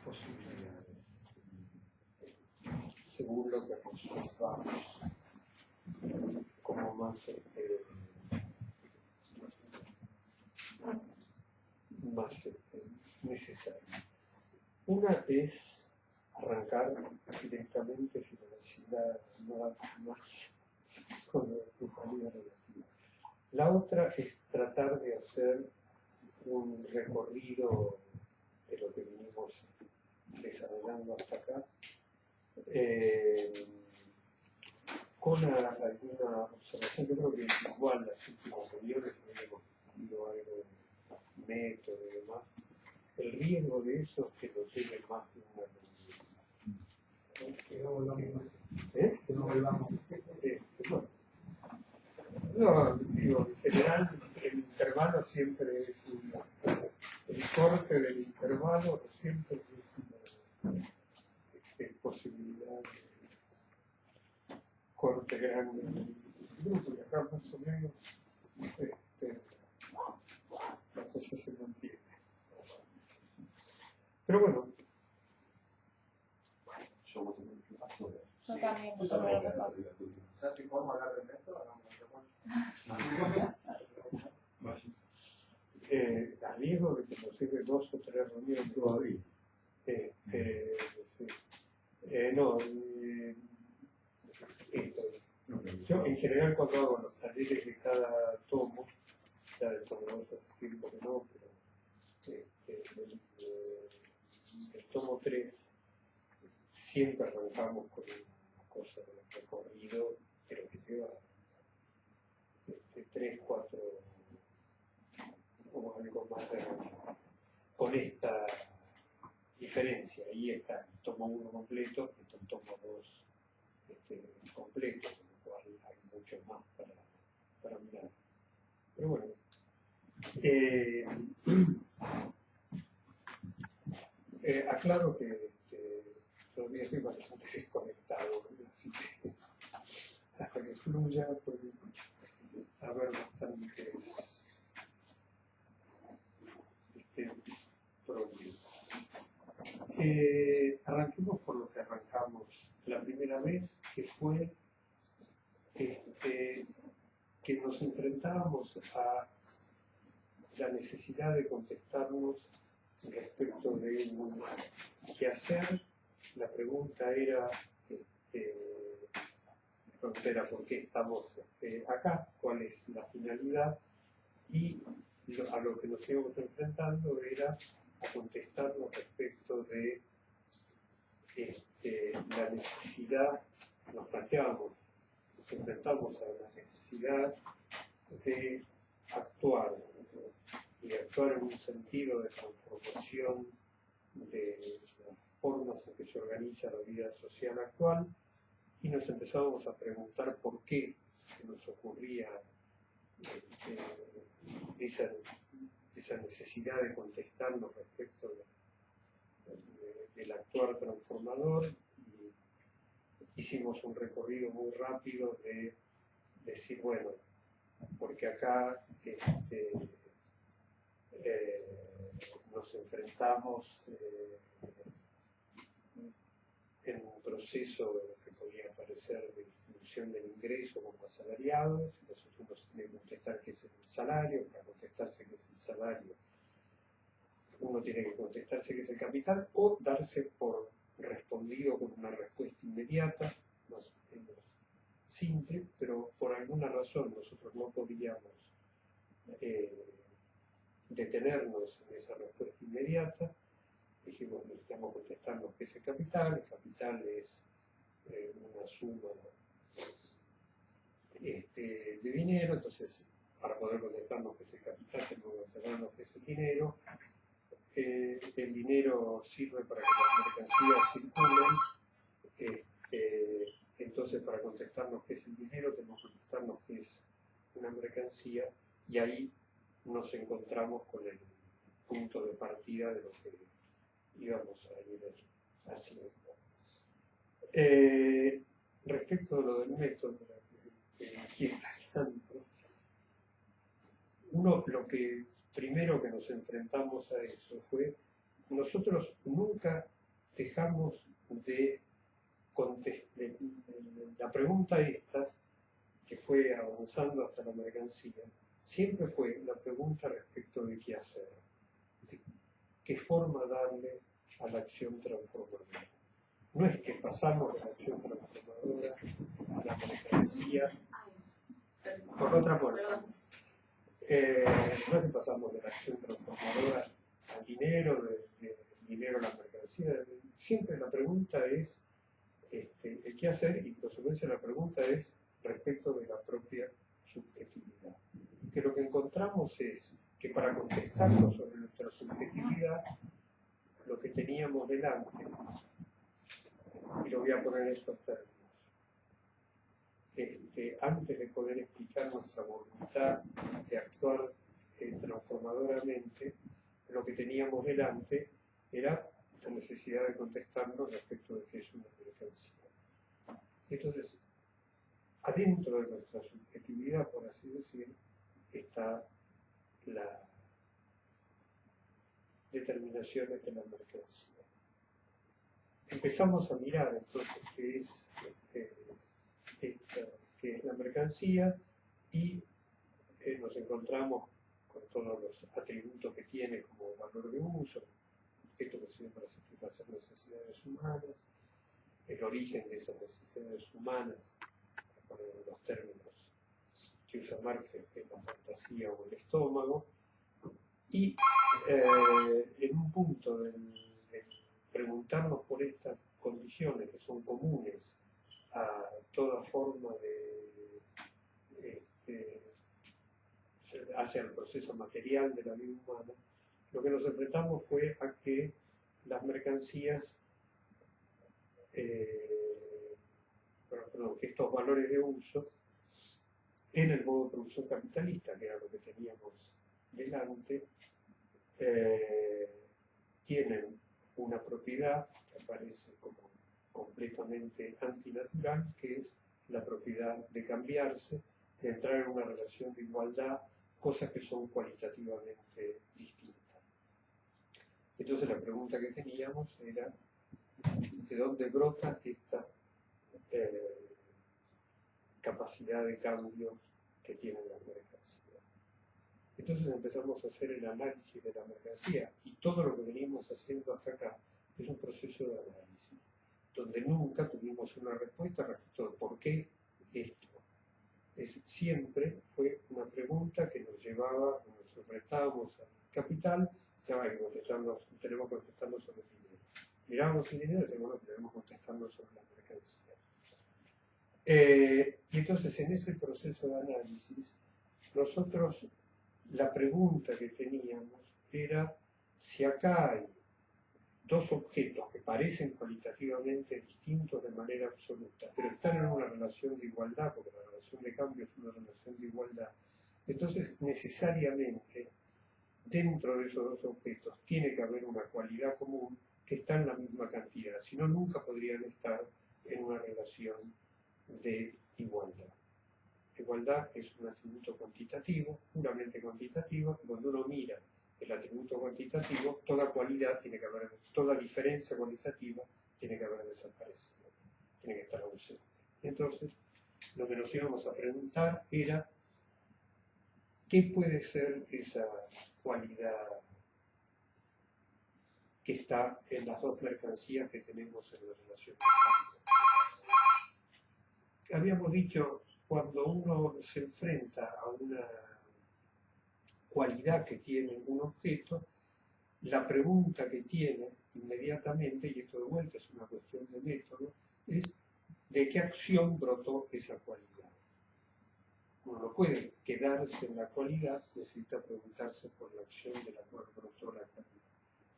posibilidades, según lo que resolvamos como más, necesario. Una es arrancar directamente sin la necesidad nada más con la brujería relativa. La otra es tratar de hacer un recorrido de lo que venimos desarrollando hasta acá, con alguna observación. Yo creo que igual las últimas reuniones hemos discutido algo de método y demás. El riesgo de eso es que lo lleve más de una reunión. Que no volvamos más. ¿Eh? Que no volvamos. Bueno. No, digo, en general el intervalo siempre es el corte del intervalo siempre es una posibilidad de corte grande del grupo, y acá más o menos la cosa se mantiene. Pero bueno. Yo también voto por lo paso. ¿Sabes si podemos hablar del método? A riesgo de que nos lleve 2 o 3 reuniones todavía. Sí. Yo en general cuando hago los talleres de cada tomo, ya de tomo no vas a seguir porque no, pero el tomo 3 siempre arrancamos con una cosa del recorrido, pero que lleva 3, 4 o algo más con esta diferencia. Ahí está el tomo 1 completo, está el tomo 2 completo, con lo cual hay mucho más para mirar. Pero bueno, aclaro que todavía estoy bastante desconectado, así que hasta que fluya puede haber bastantes problemas. Arranquemos por lo que arrancamos la primera vez, que fue que nos enfrentábamos a la necesidad de contestarnos respecto de qué hacer. La pregunta era, ¿por qué estamos acá? ¿Cuál es la finalidad? Y a lo que nos íbamos enfrentando era a contestarnos respecto de la necesidad, nos enfrentamos a la necesidad de actuar, y actuar en un sentido de transformación de las formas en que se organiza la vida social actual, y nos empezábamos a preguntar por qué se nos ocurría esa necesidad de contestarnos respecto del actuar transformador. Y hicimos un recorrido muy rápido de decir, bueno, porque acá nos enfrentamos en un proceso que podía parecer de distribución del ingreso como asalariados. Entonces uno se tiene que contestar qué es el salario. Para contestarse qué es el salario, uno tiene que contestarse qué es el capital, o darse por respondido con una respuesta inmediata, más o menos simple, pero por alguna razón nosotros no podíamos detenernos en esa respuesta inmediata. Dijimos, necesitamos contestarnos qué es el capital es una suma de dinero. Entonces, para poder contestarnos qué es el capital, tenemos que contestarnos qué es el dinero. El dinero sirve para que las mercancías circulen. Entonces, para contestarnos qué es el dinero, tenemos que contestarnos qué es una mercancía, y ahí nos encontramos con el punto de partida de lo que íbamos a ir haciendo. Respecto de lo del método, que me inquieta tanto, lo que primero que nos enfrentamos a eso fue, nosotros nunca dejamos de la pregunta esta, que fue avanzando hasta la mercancía, siempre fue la pregunta respecto de qué hacer, de qué forma darle a la acción transformadora. No es que pasamos de la acción transformadora a la mercancía por otra puerta. No es que pasamos de la acción transformadora al dinero, del dinero a la mercancía. Siempre la pregunta es el qué hacer, y por consecuencia la pregunta es respecto de la propia subjetividad. Y que lo que encontramos es que para contestarnos sobre nuestra subjetividad, lo que teníamos delante, y lo voy a poner en estos términos, antes de poder explicar nuestra voluntad de actuar transformadoramente, lo que teníamos delante era la necesidad de contestarnos respecto de qué es una mercancía. Entonces, adentro de nuestra subjetividad, por así decir, está la determinación de la mercancía. Empezamos a mirar entonces qué es la mercancía y nos encontramos con todos los atributos que tiene como valor de uso, objeto que sirve para satisfacer necesidades humanas, el origen de esas necesidades humanas, con los términos que usa Marx, la fantasía o el estómago, y en un punto de preguntarnos por estas condiciones que son comunes a toda forma hacia el proceso material de la vida humana, lo que nos enfrentamos fue a que las mercancías, que estos valores de uso, en el modo de producción capitalista, que era lo que teníamos delante, tienen una propiedad que aparece como completamente antinatural, que es la propiedad de cambiarse, de entrar en una relación de igualdad, cosas que son cualitativamente distintas. Entonces la pregunta que teníamos era ¿de dónde brota esta capacidad de cambio que tienen las mercancías? Entonces empezamos a hacer el análisis de la mercancía, y todo lo que venimos haciendo hasta acá es un proceso de análisis, donde nunca tuvimos una respuesta respecto de por qué esto. Siempre fue una pregunta que nos llevaba, nos enfrentábamos al capital, tenemos que contestarnos sobre el dinero. Mirábamos el dinero y decíamos, bueno, tenemos que contestarnos sobre la mercancía. Y entonces en ese proceso de análisis, nosotros, la pregunta que teníamos era si acá hay dos objetos que parecen cualitativamente distintos de manera absoluta, pero están en una relación de igualdad, porque la relación de cambio es una relación de igualdad, entonces necesariamente dentro de esos dos objetos tiene que haber una cualidad común que está en la misma cantidad, si no nunca podrían estar en una relación de igualdad. Igualdad es un atributo cuantitativo, puramente cuantitativo, y cuando uno mira el atributo cuantitativo, toda cualidad tiene que haber, toda diferencia cualitativa tiene que haber desaparecido, tiene que estar ausente. Entonces, lo que nos íbamos a preguntar era ¿qué puede ser esa cualidad que está en las dos mercancías que tenemos en la relación de cambio? Habíamos dicho, cuando uno se enfrenta a una cualidad que tiene un objeto, la pregunta que tiene inmediatamente, y esto de vuelta es una cuestión de método, es ¿de qué acción brotó esa cualidad? Uno no puede quedarse en la cualidad, necesita preguntarse por la acción de la cual brotó la cualidad.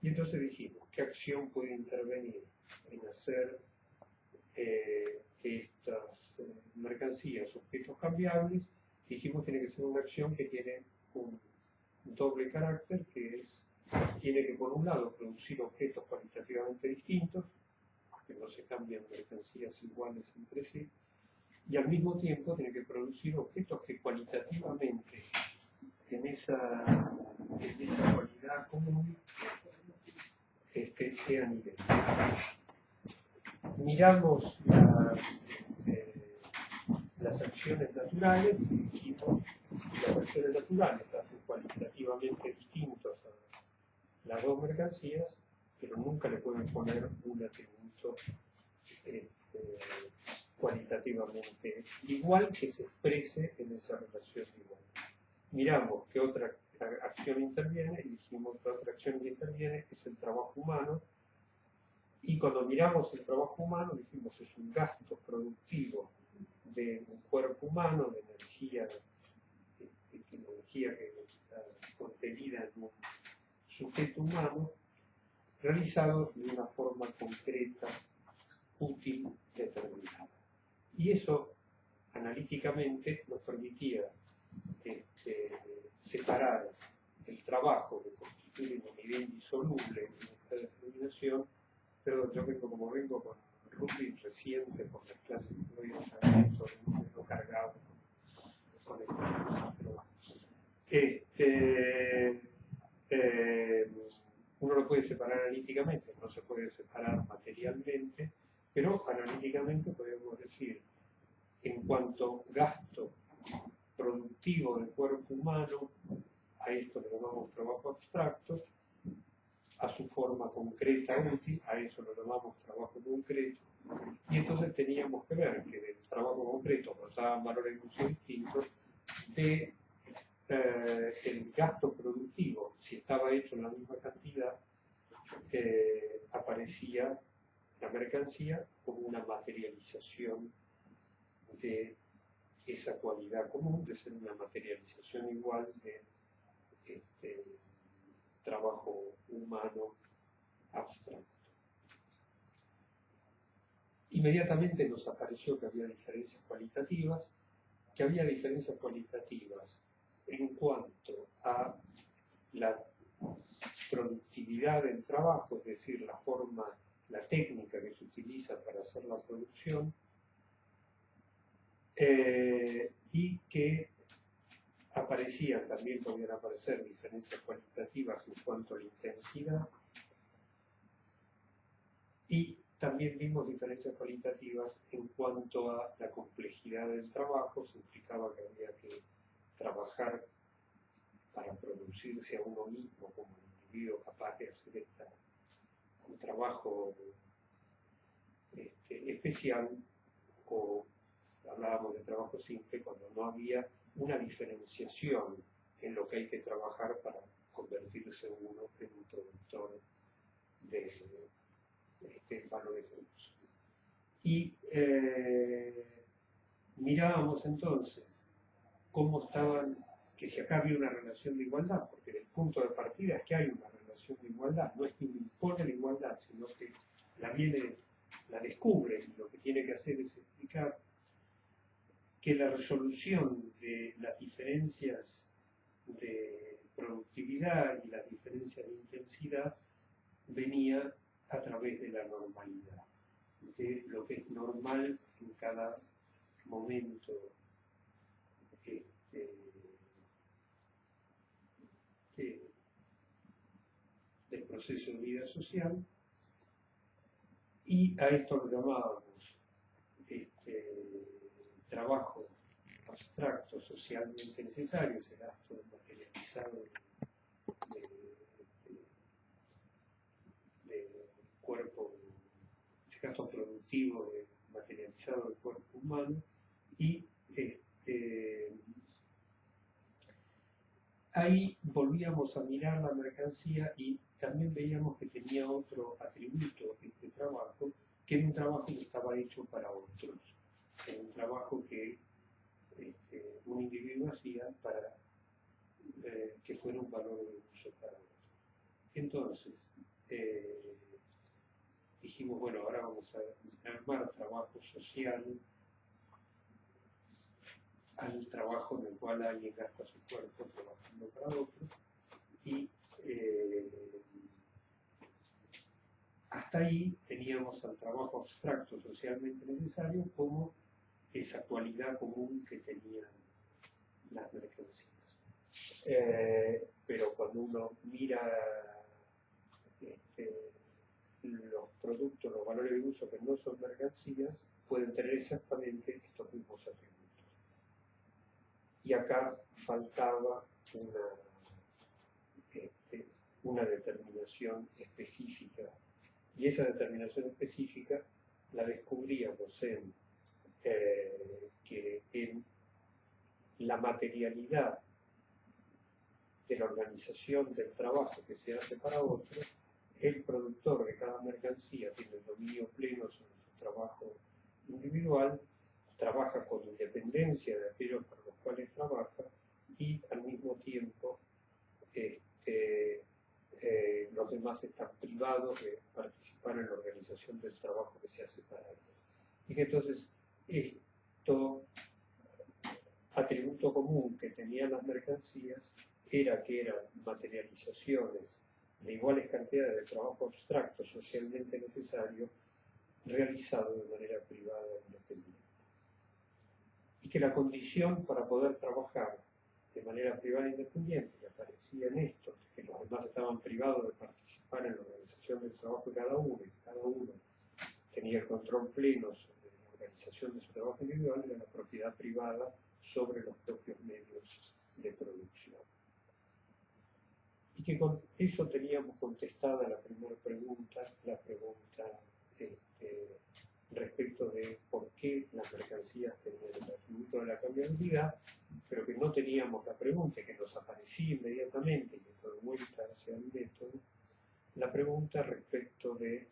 Y entonces dijimos, ¿qué acción puede intervenir en hacer que estas mercancías, objetos cambiables? Dijimos, tiene que ser una acción que tiene un doble carácter, que tiene que por un lado producir objetos cualitativamente distintos, que no se cambian mercancías iguales entre sí, y al mismo tiempo tiene que producir objetos que cualitativamente en esa cualidad común sean idénticos. Miramos las acciones naturales y dijimos que las acciones naturales hacen cualitativamente distintos a las dos mercancías, pero nunca le pueden poner un atributo cualitativamente igual que se exprese en esa relación de igualdad. Miramos qué otra acción interviene y dijimos la otra acción que interviene es el trabajo humano, y cuando miramos el trabajo humano dijimos es un gasto productivo de un cuerpo humano, de energía, energía que está contenida en un sujeto humano, realizado de una forma concreta, útil, determinada. Y eso, analíticamente, nos permitía separar el trabajo que constituye una unidad indisoluble en esta determinación. Perdón, yo como vengo con rugby reciente por las clases que doy de Sarmiento, no cargado con esta cosa, pero uno lo puede separar analíticamente, no se puede separar materialmente, pero analíticamente podemos decir, en cuanto gasto productivo del cuerpo humano, a esto le llamamos trabajo abstracto, a su forma concreta útil, a eso lo llamamos trabajo concreto, y entonces teníamos que ver que del trabajo concreto brotaban valores incluso distintos de el gasto productivo, si estaba hecho en la misma cantidad, aparecía la mercancía como una materialización de esa cualidad común, de ser una materialización igual de trabajo humano abstracto. Inmediatamente nos apareció que había diferencias cualitativas, en cuanto a la productividad del trabajo, es decir, la técnica que se utiliza para hacer la producción, y que también podían aparecer diferencias cualitativas en cuanto a la intensidad, y también vimos diferencias cualitativas en cuanto a la complejidad del trabajo. Se implicaba que había que trabajar para producirse a uno mismo como individuo capaz de hacer un trabajo especial, o hablábamos de trabajo simple cuando no había una diferenciación en lo que hay que trabajar para convertirse uno en un productor de valores de uso. Y mirábamos entonces cómo estaban, que si acá había una relación de igualdad, porque el punto de partida es que hay una relación de igualdad, no es que uno impone la igualdad, sino que la descubre, y lo que tiene que hacer es explicar que la resolución de las diferencias de productividad y las diferencias de intensidad venía a través de la normalidad, de lo que es normal en cada momento del proceso de vida social, y a esto lo llamábamos trabajo abstracto socialmente necesario, ese gasto materializado del cuerpo, ese gasto productivo materializado del cuerpo humano, y ahí volvíamos a mirar la mercancía y también veíamos que tenía otro atributo este trabajo, que era un trabajo que estaba hecho para otros, era un trabajo que un individuo hacía para que fuera un valor de uso para otros. Entonces, dijimos, bueno, ahora vamos a armar trabajo social al trabajo en el cual alguien gasta su cuerpo trabajando para otro, y hasta ahí teníamos al trabajo abstracto socialmente necesario como esa cualidad común que tenían las mercancías. Pero cuando uno mira productos, los valores de uso que no son mercancías, pueden tener exactamente estos mismos atributos. Y acá faltaba una determinación específica. Y esa determinación específica la descubríamos que en la materialidad de la organización del trabajo que se hace para otros, el productor de cada mercancía tiene el dominio pleno sobre su trabajo individual, trabaja con independencia de aquellos para los cuales trabaja y al mismo tiempo los demás están privados de participar en la organización del trabajo que se hace para ellos. Y que entonces esto atributo común que tenían las mercancías era que eran materializaciones de iguales cantidades de trabajo abstracto socialmente necesario realizado de manera privada e independiente. Y que la condición para poder trabajar de manera privada e independiente, que aparecía en esto, que los demás estaban privados de participar en la organización del trabajo de cada uno, y cada uno tenía el control pleno sobre la organización de su trabajo individual, era la propiedad privada sobre los propios medios de producción. Y que con eso teníamos contestada la primera pregunta, respecto de por qué las mercancías tenían el atributo de la cambiabilidad, pero que no teníamos la pregunta que nos aparecía inmediatamente, y esto de vuelta hacia el método, la pregunta respecto de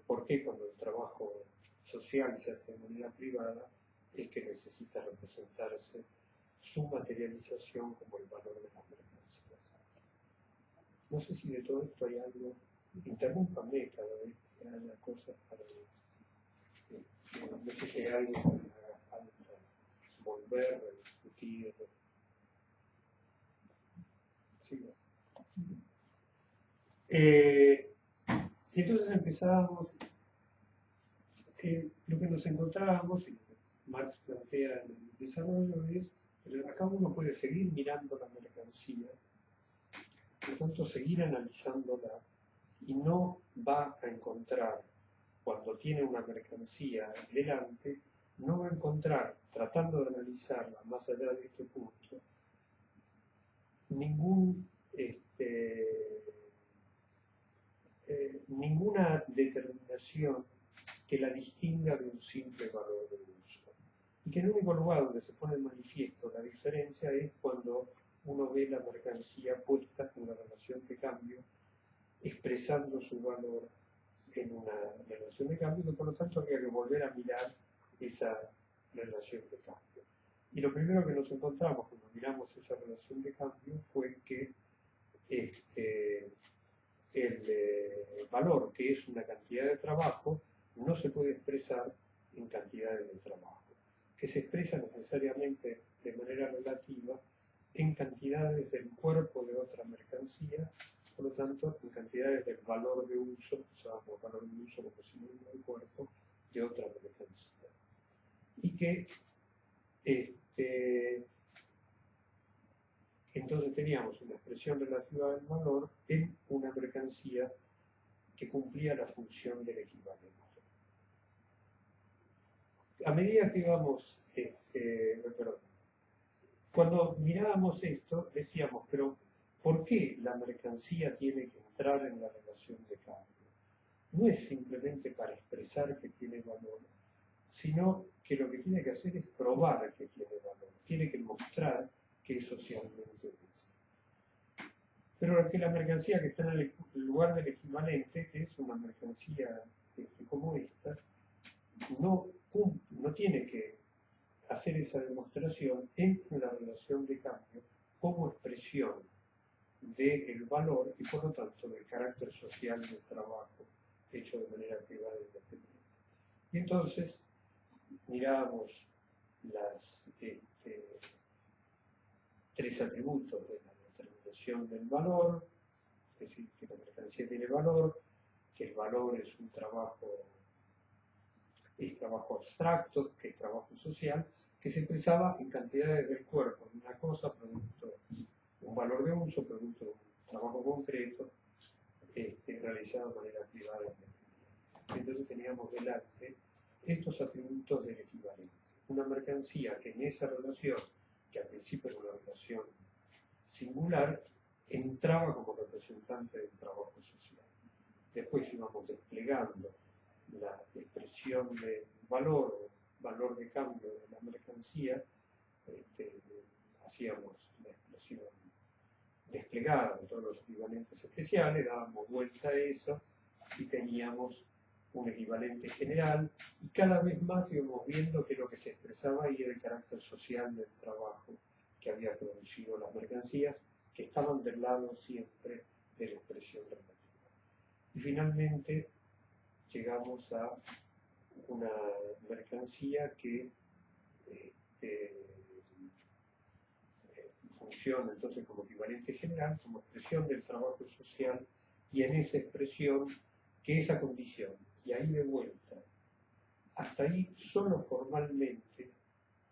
por qué cuando el trabajo social se hace de manera privada es que necesita representarse su materialización como el valor de las mercancías. No sé si de todo esto hay algo, interrúmpame cada vez que haya cosas para no sé si hay algo que me haga falta volver, discutir. Sí. Entonces empezábamos, lo que nos encontrábamos, y lo que Marx plantea en el desarrollo es, acá uno puede seguir mirando la mercancía, por lo tanto seguir analizándola, y no va a encontrar, cuando tiene una mercancía delante, no va a encontrar, tratando de analizarla más allá de este punto, ninguna determinación que la distinga de un simple valor de uso. Y que el único lugar donde se pone en manifiesto la diferencia es cuando uno ve la mercancía puesta en una relación de cambio, expresando su valor en una relación de cambio, y por lo tanto habría que volver a mirar esa relación de cambio. Y lo primero que nos encontramos cuando miramos esa relación de cambio fue que el valor, que es una cantidad de trabajo, no se puede expresar en cantidades de trabajo, que se expresa necesariamente de manera relativa en cantidades del cuerpo de otra mercancía, por lo tanto, en cantidades del valor de uso, usamos valor de uso como sinónimo del cuerpo, de otra mercancía. Y que entonces teníamos una expresión relativa del valor en una mercancía que cumplía la función del equivalente. A medida que íbamos, cuando mirábamos esto, decíamos, pero ¿por qué la mercancía tiene que entrar en la relación de cambio? No es simplemente para expresar que tiene valor, sino que lo que tiene que hacer es probar que tiene valor, tiene que mostrar que es socialmente útil. Pero que la mercancía que está en el lugar del equivalente, que es una mercancía como esta, no tiene que hacer esa demostración en la relación de cambio como expresión del valor y por lo tanto del carácter social del trabajo hecho de manera privada e independiente. Y entonces mirábamos las tres atributos de la determinación del valor, es decir, que la mercancía tiene valor, que el valor es un trabajo abstracto, que es trabajo social, que se expresaba en cantidades del cuerpo, una cosa, producto de un valor de uso, producto de un trabajo concreto, realizada de manera privada e independiente. Entonces teníamos delante estos atributos del equivalente. Una mercancía que en esa relación, que al principio era una relación singular, entraba como representante del trabajo social. Después íbamos desplegando la expresión de valor de cambio de la mercancía, hacíamos la expresión desplegada de todos los equivalentes especiales, dábamos vuelta a eso y teníamos un equivalente general, y cada vez más íbamos viendo que lo que se expresaba ahí era el carácter social del trabajo que había producido las mercancías, que estaban del lado siempre de la expresión relativa. Y finalmente llegamos a una mercancía que funciona entonces como equivalente general, como expresión del trabajo social, y en esa expresión, que esa condición, y ahí de vuelta, hasta ahí solo formalmente,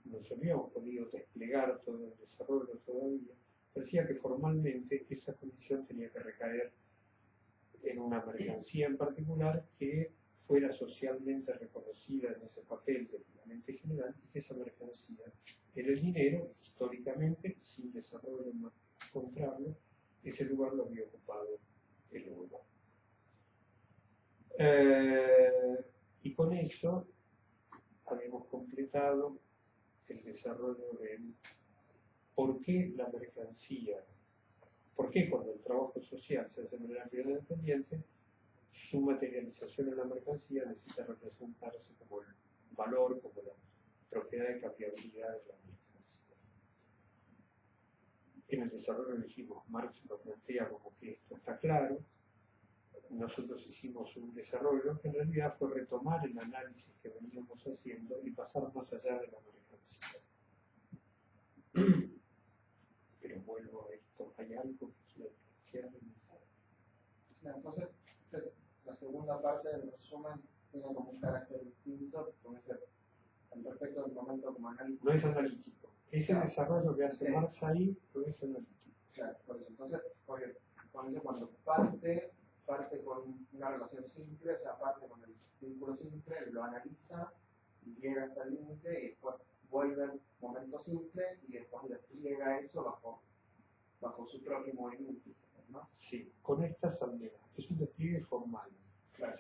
nos habíamos podido desplegar todo el desarrollo todavía, parecía que formalmente esa condición tenía que recaer en una mercancía en particular que fuera socialmente reconocida en ese papel de equivalente general, y que esa mercancía era el dinero, históricamente, sin desarrollo más que encontrarlo, ese lugar lo había ocupado el oro. Y con eso habíamos completado el desarrollo del por qué la mercancía, por qué cuando el trabajo social se hace de manera privada independiente, su materialización en la mercancía necesita representarse como el valor, como la propiedad de cambiabilidad de la mercancía. En el desarrollo dijimos, Marx lo plantea como que esto está claro. Nosotros hicimos un desarrollo que en realidad fue retomar el análisis que veníamos haciendo y pasar más allá de la mercancía. Pero vuelvo a esto, ¿hay algo que quiera pensar? Entonces, la segunda parte del resumen tiene como un carácter distinto, con ese, respecto del momento como analítico. No es analítico. Ese desarrollo que hace Marx ahí no es analítico. Claro, por eso. Entonces, porque cuando parte con una relación simple, o sea, parte con el vínculo simple, lo analiza, llega hasta el límite y después vuelve al momento simple y después despliega eso bajo su propio movimiento, ¿no? Sí, con esta salvedad. Es un despliegue formal. Claro,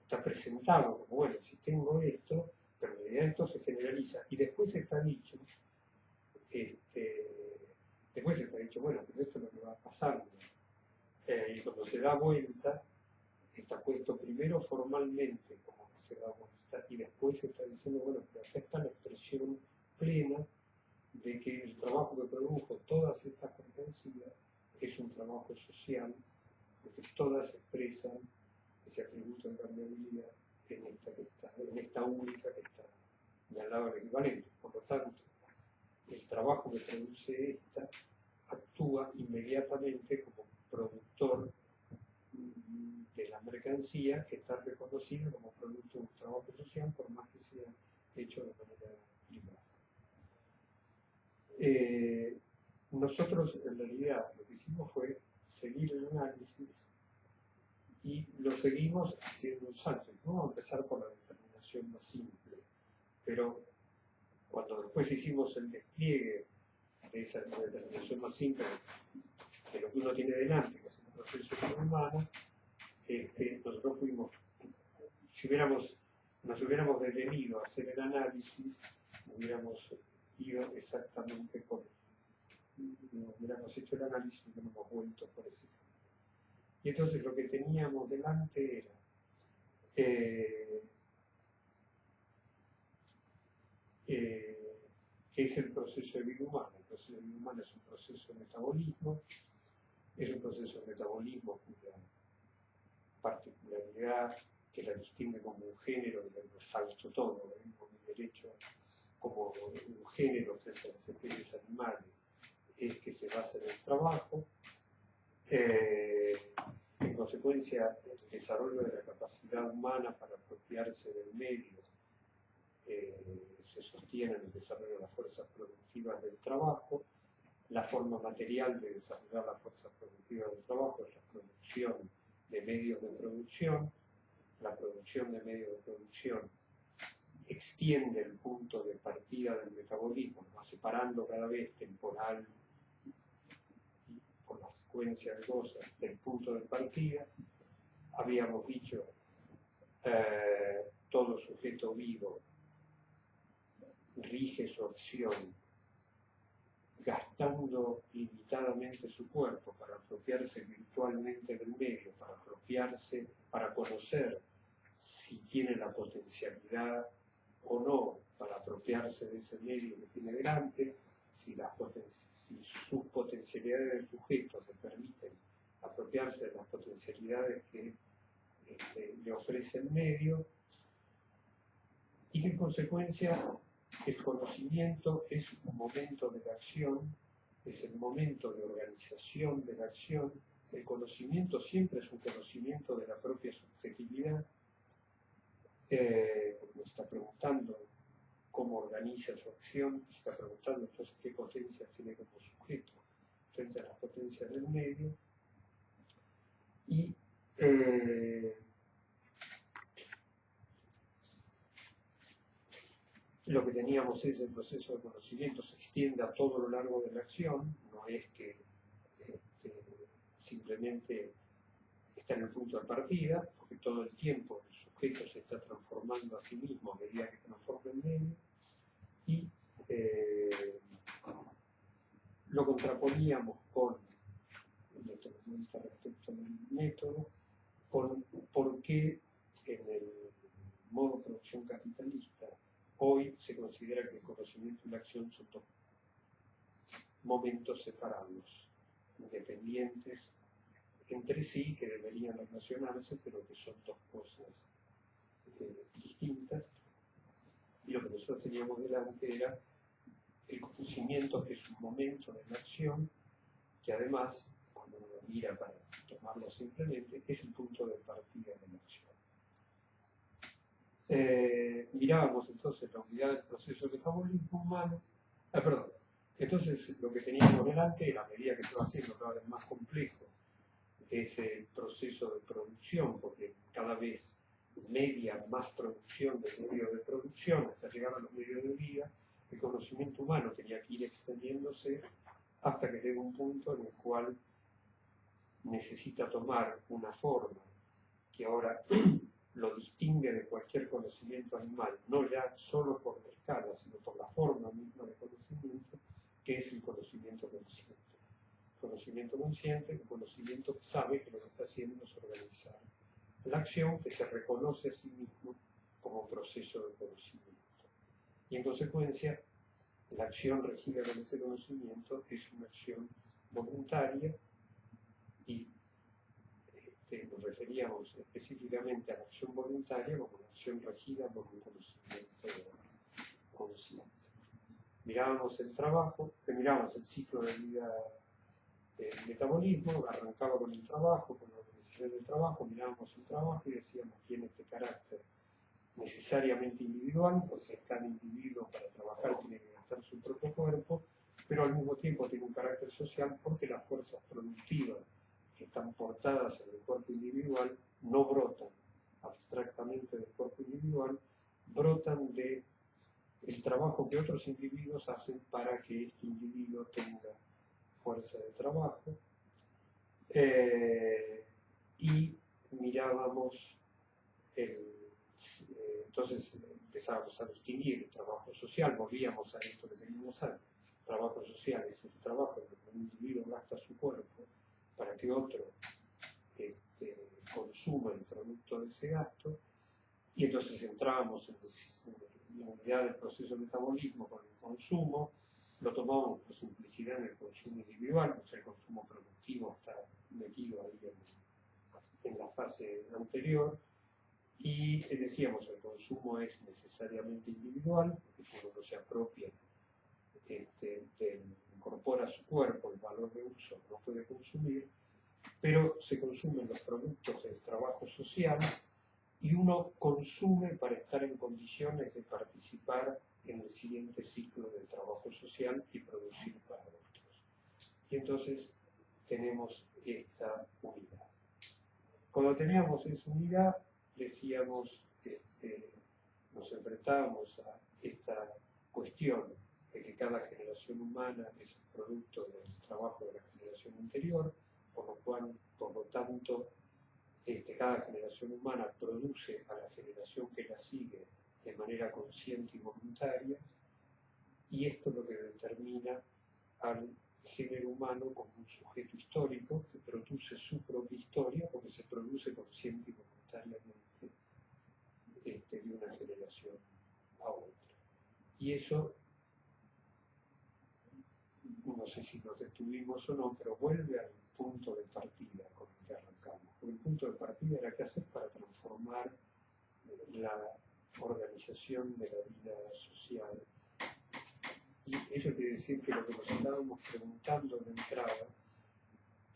está presentado como, bueno, si tengo esto, pero en realidad esto se generaliza. Y después está dicho, bueno, pero esto es lo que va pasando. Y cuando se da vuelta, está puesto primero formalmente como que se da vuelta, y después se está diciendo, bueno, pero acá está la expresión plena de que el trabajo que produjo todas estas mercancías es un trabajo social, porque todas expresan ese atributo de cambiabilidad en esta única que está de al lado del equivalente. Por lo tanto, el trabajo que produce esta actúa inmediatamente como productor de la mercancía que está reconocida como producto de un trabajo social, por más que sea hecho de manera privada. Nosotros en realidad lo que hicimos fue seguir el análisis y lo seguimos haciendo un salto. Vamos a empezar por la determinación más simple, pero cuando después hicimos el despliegue de esa determinación más simple de lo que uno tiene delante, que es un proceso humano, nosotros fuimos, si nos hubiéramos detenido a hacer el análisis, hubiéramos ido exactamente por hubiéramos hecho el análisis y hubiéramos vuelto por ese camino. Y entonces lo que teníamos delante era ¿qué es el proceso de vida humana? El proceso de vida humana es un proceso de metabolismo, cuya particularidad que la distingue como un género, y lo salto todo, con mi derecho como un género frente a las especies animales, es que se basa en el trabajo. En consecuencia, el desarrollo de la capacidad humana para apropiarse del medio se sostiene en el desarrollo de las fuerzas productivas del trabajo. La forma material de desarrollar las fuerzas productivas del trabajo es la producción medios de producción. La producción de medios de producción extiende el punto de partida del metabolismo, va separando cada vez temporal y por la secuencia de cosas del punto de partida. Habíamos dicho, todo sujeto vivo rige su acción gastando limitadamente su cuerpo para apropiarse virtualmente del medio, para apropiarse, para conocer si tiene la potencialidad o no para apropiarse de ese medio que tiene delante, si sus potencialidades del sujeto le permiten apropiarse de las potencialidades que le ofrece el medio, y que en consecuencia el conocimiento es un momento de la acción, es el momento de organización de la acción. El conocimiento siempre es un conocimiento de la propia subjetividad, porque nos está preguntando cómo organiza su acción, se está preguntando entonces qué potencias tiene como sujeto frente a las potencias del medio. Y lo que teníamos es el proceso de conocimiento se extiende a todo lo largo de la acción, no es que simplemente está en el punto de partida, porque todo el tiempo el sujeto se está transformando a sí mismo a medida que transforma el medio, y lo contraponíamos con respecto al método, con por qué en el modo de producción capitalista hoy se considera que el conocimiento y la acción son dos momentos separados, independientes entre sí, que deberían relacionarse, pero que son dos cosas distintas. Y lo que nosotros teníamos delante era el conocimiento, que es un momento de la acción, que además, cuando uno lo mira para tomarlo simplemente, es el punto de partida de la acción. Mirábamos entonces la unidad del proceso de metabolismo humano. Entonces lo que teníamos delante era, a medida que se va haciendo cada vez más complejo ese proceso de producción, porque cada vez media más producción de medios de producción hasta llegar a los medios de vida, el conocimiento humano tenía que ir extendiéndose hasta que llega un punto en el cual necesita tomar una forma que ahora lo distingue de cualquier conocimiento animal, no ya solo por la escala, sino por la forma misma de conocimiento, que es el conocimiento consciente. Conocimiento consciente, un conocimiento que sabe que lo que está haciendo es organizar la acción, que se reconoce a sí mismo como proceso de conocimiento. Y en consecuencia, la acción regida con ese conocimiento es una acción voluntaria, y nos referíamos específicamente a la acción voluntaria como una acción regida por un conocimiento consciente. Mirábamos el trabajo, mirábamos el ciclo de vida del metabolismo, arrancaba con el trabajo, con la organización del trabajo, mirábamos el trabajo y decíamos tiene este carácter necesariamente individual, porque cada individuo para trabajar tiene que gastar su propio cuerpo, pero al mismo tiempo tiene un carácter social porque las fuerzas productivas que están portadas en el cuerpo individual no brotan abstractamente del cuerpo individual, brotan del trabajo que otros individuos hacen para que este individuo tenga fuerza de trabajo. Y mirábamos entonces empezábamos a distinguir el trabajo social, volvíamos a esto que teníamos antes. El trabajo social es ese trabajo en el que un individuo gasta su cuerpo para que otro consuma el producto de ese gasto, y entonces entrábamos en la unidad del proceso de metabolismo con el consumo, lo tomamos por simplicidad en el consumo individual, o sea, el consumo productivo está metido ahí en la fase anterior, y decíamos, el consumo es necesariamente individual, porque si uno no se apropia, incorpora a su cuerpo el valor de uso, no puede consumir, pero se consumen los productos del trabajo social y uno consume para estar en condiciones de participar en el siguiente ciclo del trabajo social y producir para otros. Y entonces tenemos esta unidad. Cuando teníamos esa unidad, decíamos, nos enfrentábamos a esta cuestión de que cada generación humana es el producto del trabajo de la generación anterior, por lo tanto, cada generación humana produce a la generación que la sigue de manera consciente y voluntaria, y esto es lo que determina al género humano como un sujeto histórico que produce su propia historia porque se produce consciente y voluntariamente de una generación a otra. Y eso, no sé si nos detuvimos o no, pero vuelve al punto de partida con el que arrancamos. El punto de partida era qué hacer para transformar la organización de la vida social. Y eso quiere decir que lo que nos andábamos preguntando de entrada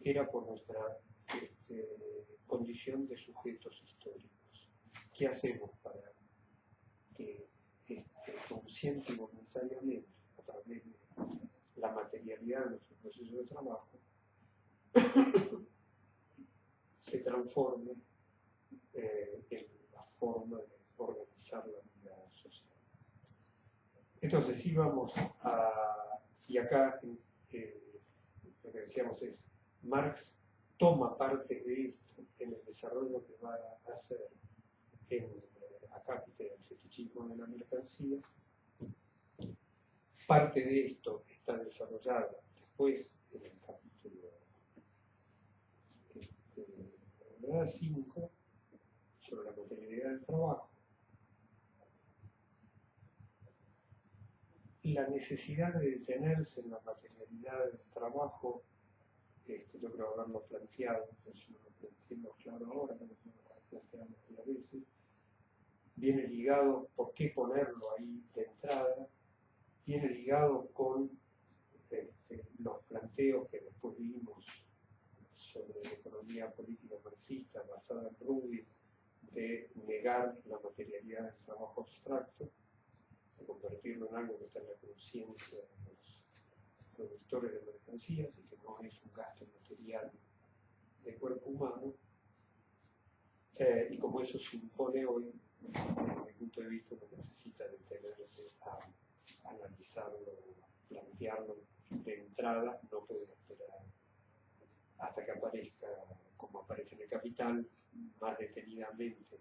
era por nuestra condición de sujetos históricos. ¿Qué hacemos para que consciente y voluntariamente, a través de la materialidad de nuestro proceso de trabajo, se transforme en la forma de organizar la vida social? Entonces íbamos a, y acá lo que decíamos es, Marx toma parte de esto en el desarrollo que va a hacer en Acápite del fetichismo de la mercancía. Parte de esto está desarrollada después en el capítulo 5 sobre la materialidad del trabajo. La necesidad de detenerse en la materialidad del trabajo, yo creo haberlo planteado, pero si no lo planteamos claro ahora, que lo planteamos varias veces, viene ligado, ¿por qué ponerlo ahí de entrada? Viene ligado con los planteos que después vimos sobre la economía política marxista basada en Rubin, de negar la materialidad del trabajo abstracto, de convertirlo en algo que está en la conciencia de los productores de mercancías y que no es un gasto material de cuerpo humano. Y como eso se impone hoy, desde mi punto de vista, uno necesita detenerse a analizarlo, plantearlo de entrada, no puede esperar hasta que aparezca, como aparece en el Capital, más detenidamente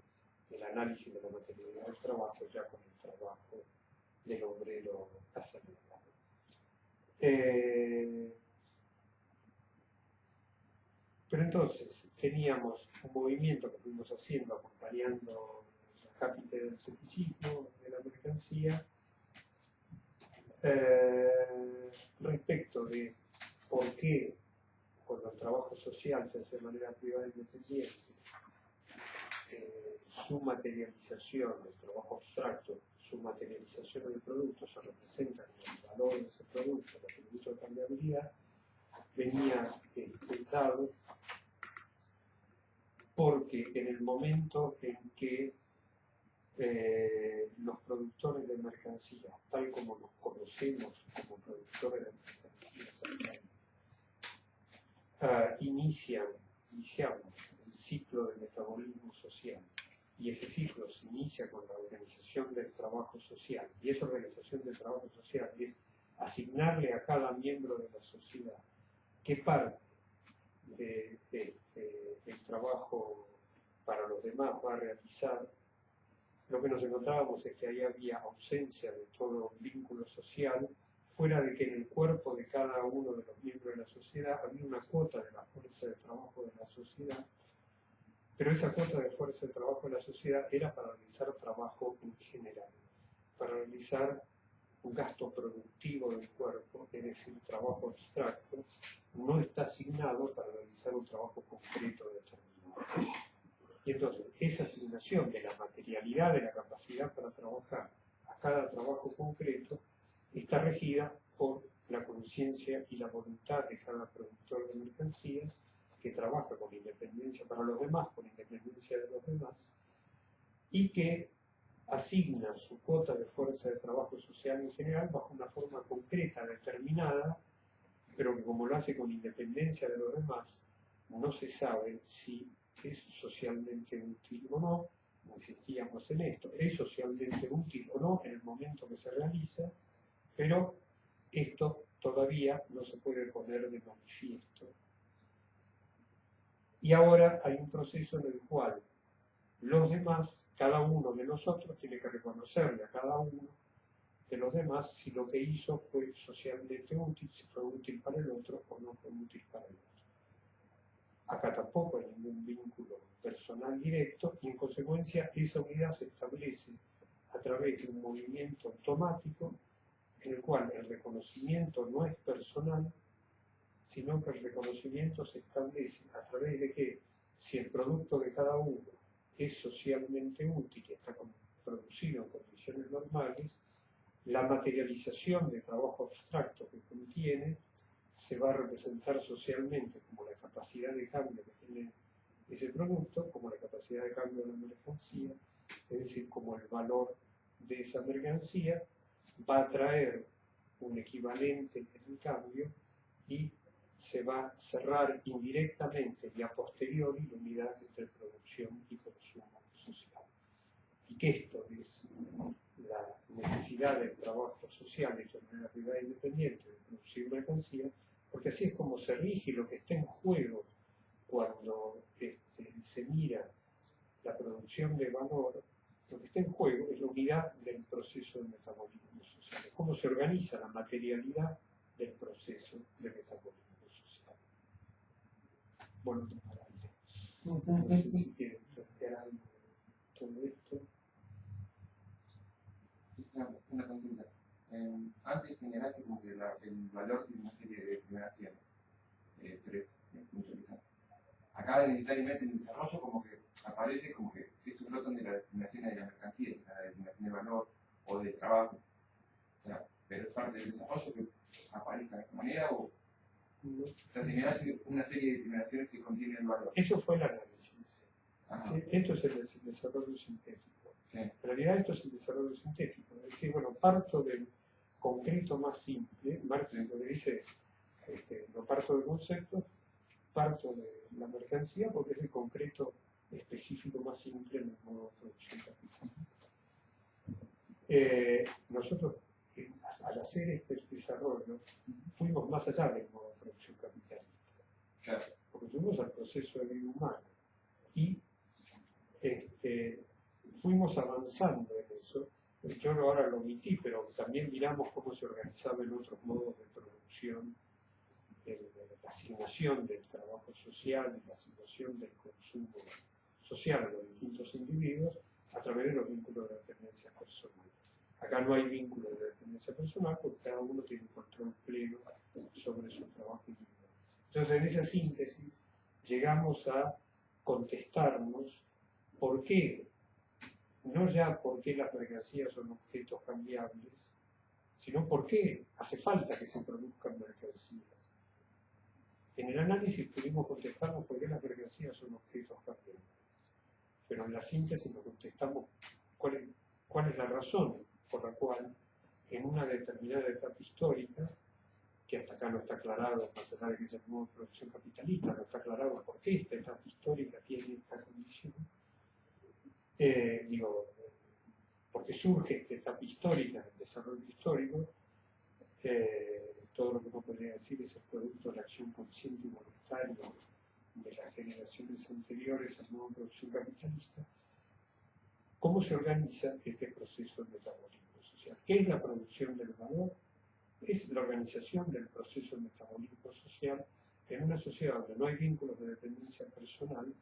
el análisis de la materialidad del trabajo, ya con el trabajo del obrero asalariado. Pero entonces teníamos un movimiento que fuimos haciendo acompañando el Acápite del fetichismo de la mercancía respecto de por qué cuando el trabajo social se hace de manera privada e independiente, su materialización, el trabajo abstracto, su materialización en el producto se representa en el valor de ese producto, el atributo de cambiabilidad, venía dado porque en el momento en que los productores de mercancías, tal como los conocemos como productores de mercancías, iniciamos el ciclo de metabolismo social, y ese ciclo se inicia con la organización del trabajo social, y esa organización del trabajo social es asignarle a cada miembro de la sociedad qué parte del trabajo para los demás va a realizar. Lo que nos encontrábamos es que ahí había ausencia de todo vínculo social, fuera de que en el cuerpo de cada uno de los miembros de la sociedad había una cuota de la fuerza de trabajo de la sociedad, pero esa cuota de fuerza de trabajo de la sociedad era para realizar trabajo en general, para realizar un gasto productivo del cuerpo, es decir, trabajo abstracto, no está asignado para realizar un trabajo concreto determinado. Y entonces, esa asignación de la materialidad de la capacidad para trabajar a cada trabajo concreto está regida por la conciencia y la voluntad de cada productor de mercancías que trabaja con independencia para los demás, con independencia de los demás, y que asigna su cuota de fuerza de trabajo social en general bajo una forma concreta, determinada, pero que como lo hace con independencia de los demás, no se sabe si ¿Es socialmente útil o no? Insistíamos en esto. ¿Es socialmente útil o no en el momento que se realiza? Pero esto todavía no se puede poner de manifiesto. Y ahora hay un proceso en el cual los demás, cada uno de nosotros, tiene que reconocerle a cada uno de los demás si lo que hizo fue socialmente útil, si fue útil para el otro o no fue útil para el otro. Acá tampoco hay ningún vínculo personal directo y en consecuencia esa unidad se establece a través de un movimiento automático en el cual el reconocimiento no es personal, sino que el reconocimiento se establece a través de que si el producto de cada uno es socialmente útil y está producido en condiciones normales, la materialización de trabajo abstracto que contiene se va a representar socialmente como la capacidad de cambio que tiene ese producto, como la capacidad de cambio de la mercancía, es decir, como el valor de esa mercancía va a traer un equivalente en el cambio y se va a cerrar indirectamente y a posteriori la unidad entre producción y consumo social. Y que esto es la necesidad del trabajo social hecho de manera privada e independiente de producir mercancías, porque así es como se rige lo que está en juego cuando se mira la producción de valor. Lo que está en juego es la unidad del proceso de metabolismo social, cómo se organiza la materialidad del proceso de metabolismo social. Bueno, no sé si quieren plantear algo de todo esto. Una consulta. Antes señalaste como que el valor tiene una serie de determinaciones, 3 puntualizadas. Acá necesariamente en el desarrollo como que aparece como que estos no son de las determinaciones de la mercancía, que es la determinación de valor o del trabajo. O sea, pero es parte del desarrollo que aparezca de esa manera o sea, señalaste una serie de determinaciones que contienen el valor. Eso fue el análisis. ¿Sí? Esto es el desarrollo sintético. Sí. En realidad esto es el desarrollo sintético. Es decir, bueno, parto del concreto más simple. Marx lo que dice es, no parto de conceptos, parto de la mercancía porque es el concreto específico más simple en el modo de producción capital. Nosotros, al hacer este desarrollo, fuimos más allá del modo de producción capitalista. Claro. Porque fuimos al proceso de vida humana y fuimos avanzando en eso. Yo ahora lo omití, pero también miramos cómo se organizaba en otros modos de producción, la asignación del trabajo social, la asignación del consumo social a los distintos individuos a través de los vínculos de dependencia personal. Acá no hay vínculo de dependencia personal porque cada uno tiene un control pleno sobre su trabajo individual. Entonces, en esa síntesis llegamos a contestarnos por qué, no ya por qué las mercancías son objetos cambiables, sino por qué hace falta que se produzcan mercancías. En el análisis pudimos contestarnos por qué las mercancías son objetos cambiables, pero en la síntesis nos contestamos cuál es la razón por la cual en una determinada etapa histórica, que hasta acá no está aclarado, más allá de que es el modo de producción capitalista, no está aclarado por qué esta etapa histórica tiene esta condición, porque surge esta etapa histórica, el desarrollo histórico, todo lo que uno podría decir es el producto de la acción consciente y voluntaria de las generaciones anteriores al modo de producción capitalista. ¿Cómo se organiza este proceso de metabolismo social? ¿Qué es la producción del valor? Es la organización del proceso de metabolismo social en una sociedad donde no hay vínculos de dependencia personal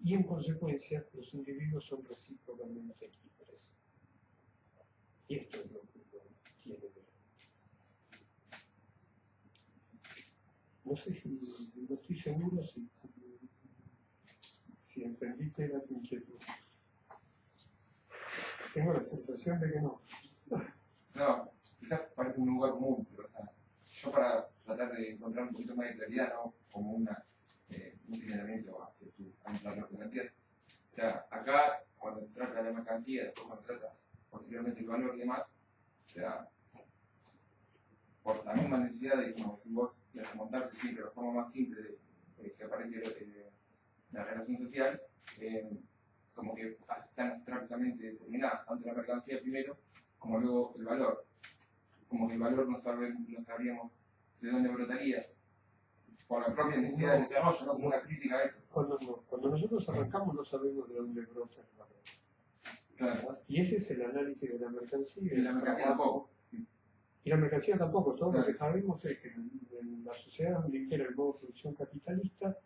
y en consecuencia los individuos son recíprocamente libres. Y esto es lo que uno tiene de... No sé si, no estoy seguro si entendí qué era tu inquietud. Tengo la sensación de que no. No, quizás parece un lugar común, pero o sea, yo para tratar de encontrar un poquito más de claridad, ¿no? Como un señalamiento hacia lo que planteas. O sea, acá, cuando se trata de la mercancía, después cuando se trata posteriormente el valor y demás, o sea, por la misma necesidad de, como decís vos, de remontarse siempre, la forma más simple que aparece la relación social, como que están abstractamente determinadas, tanto la mercancía primero, como luego el valor. Como que el valor no sabríamos de dónde brotaría, por la propia necesidad del desarrollo, ¿no? Como una crítica a eso. Cuando nosotros arrancamos no sabemos de dónde brota el valor. Claro. Y ese es el análisis de la mercancía. Y la mercancía tampoco. Y la mercancía tampoco. Todo Claro. lo que sabemos es que en la sociedad donde impera el modo de producción capitalista,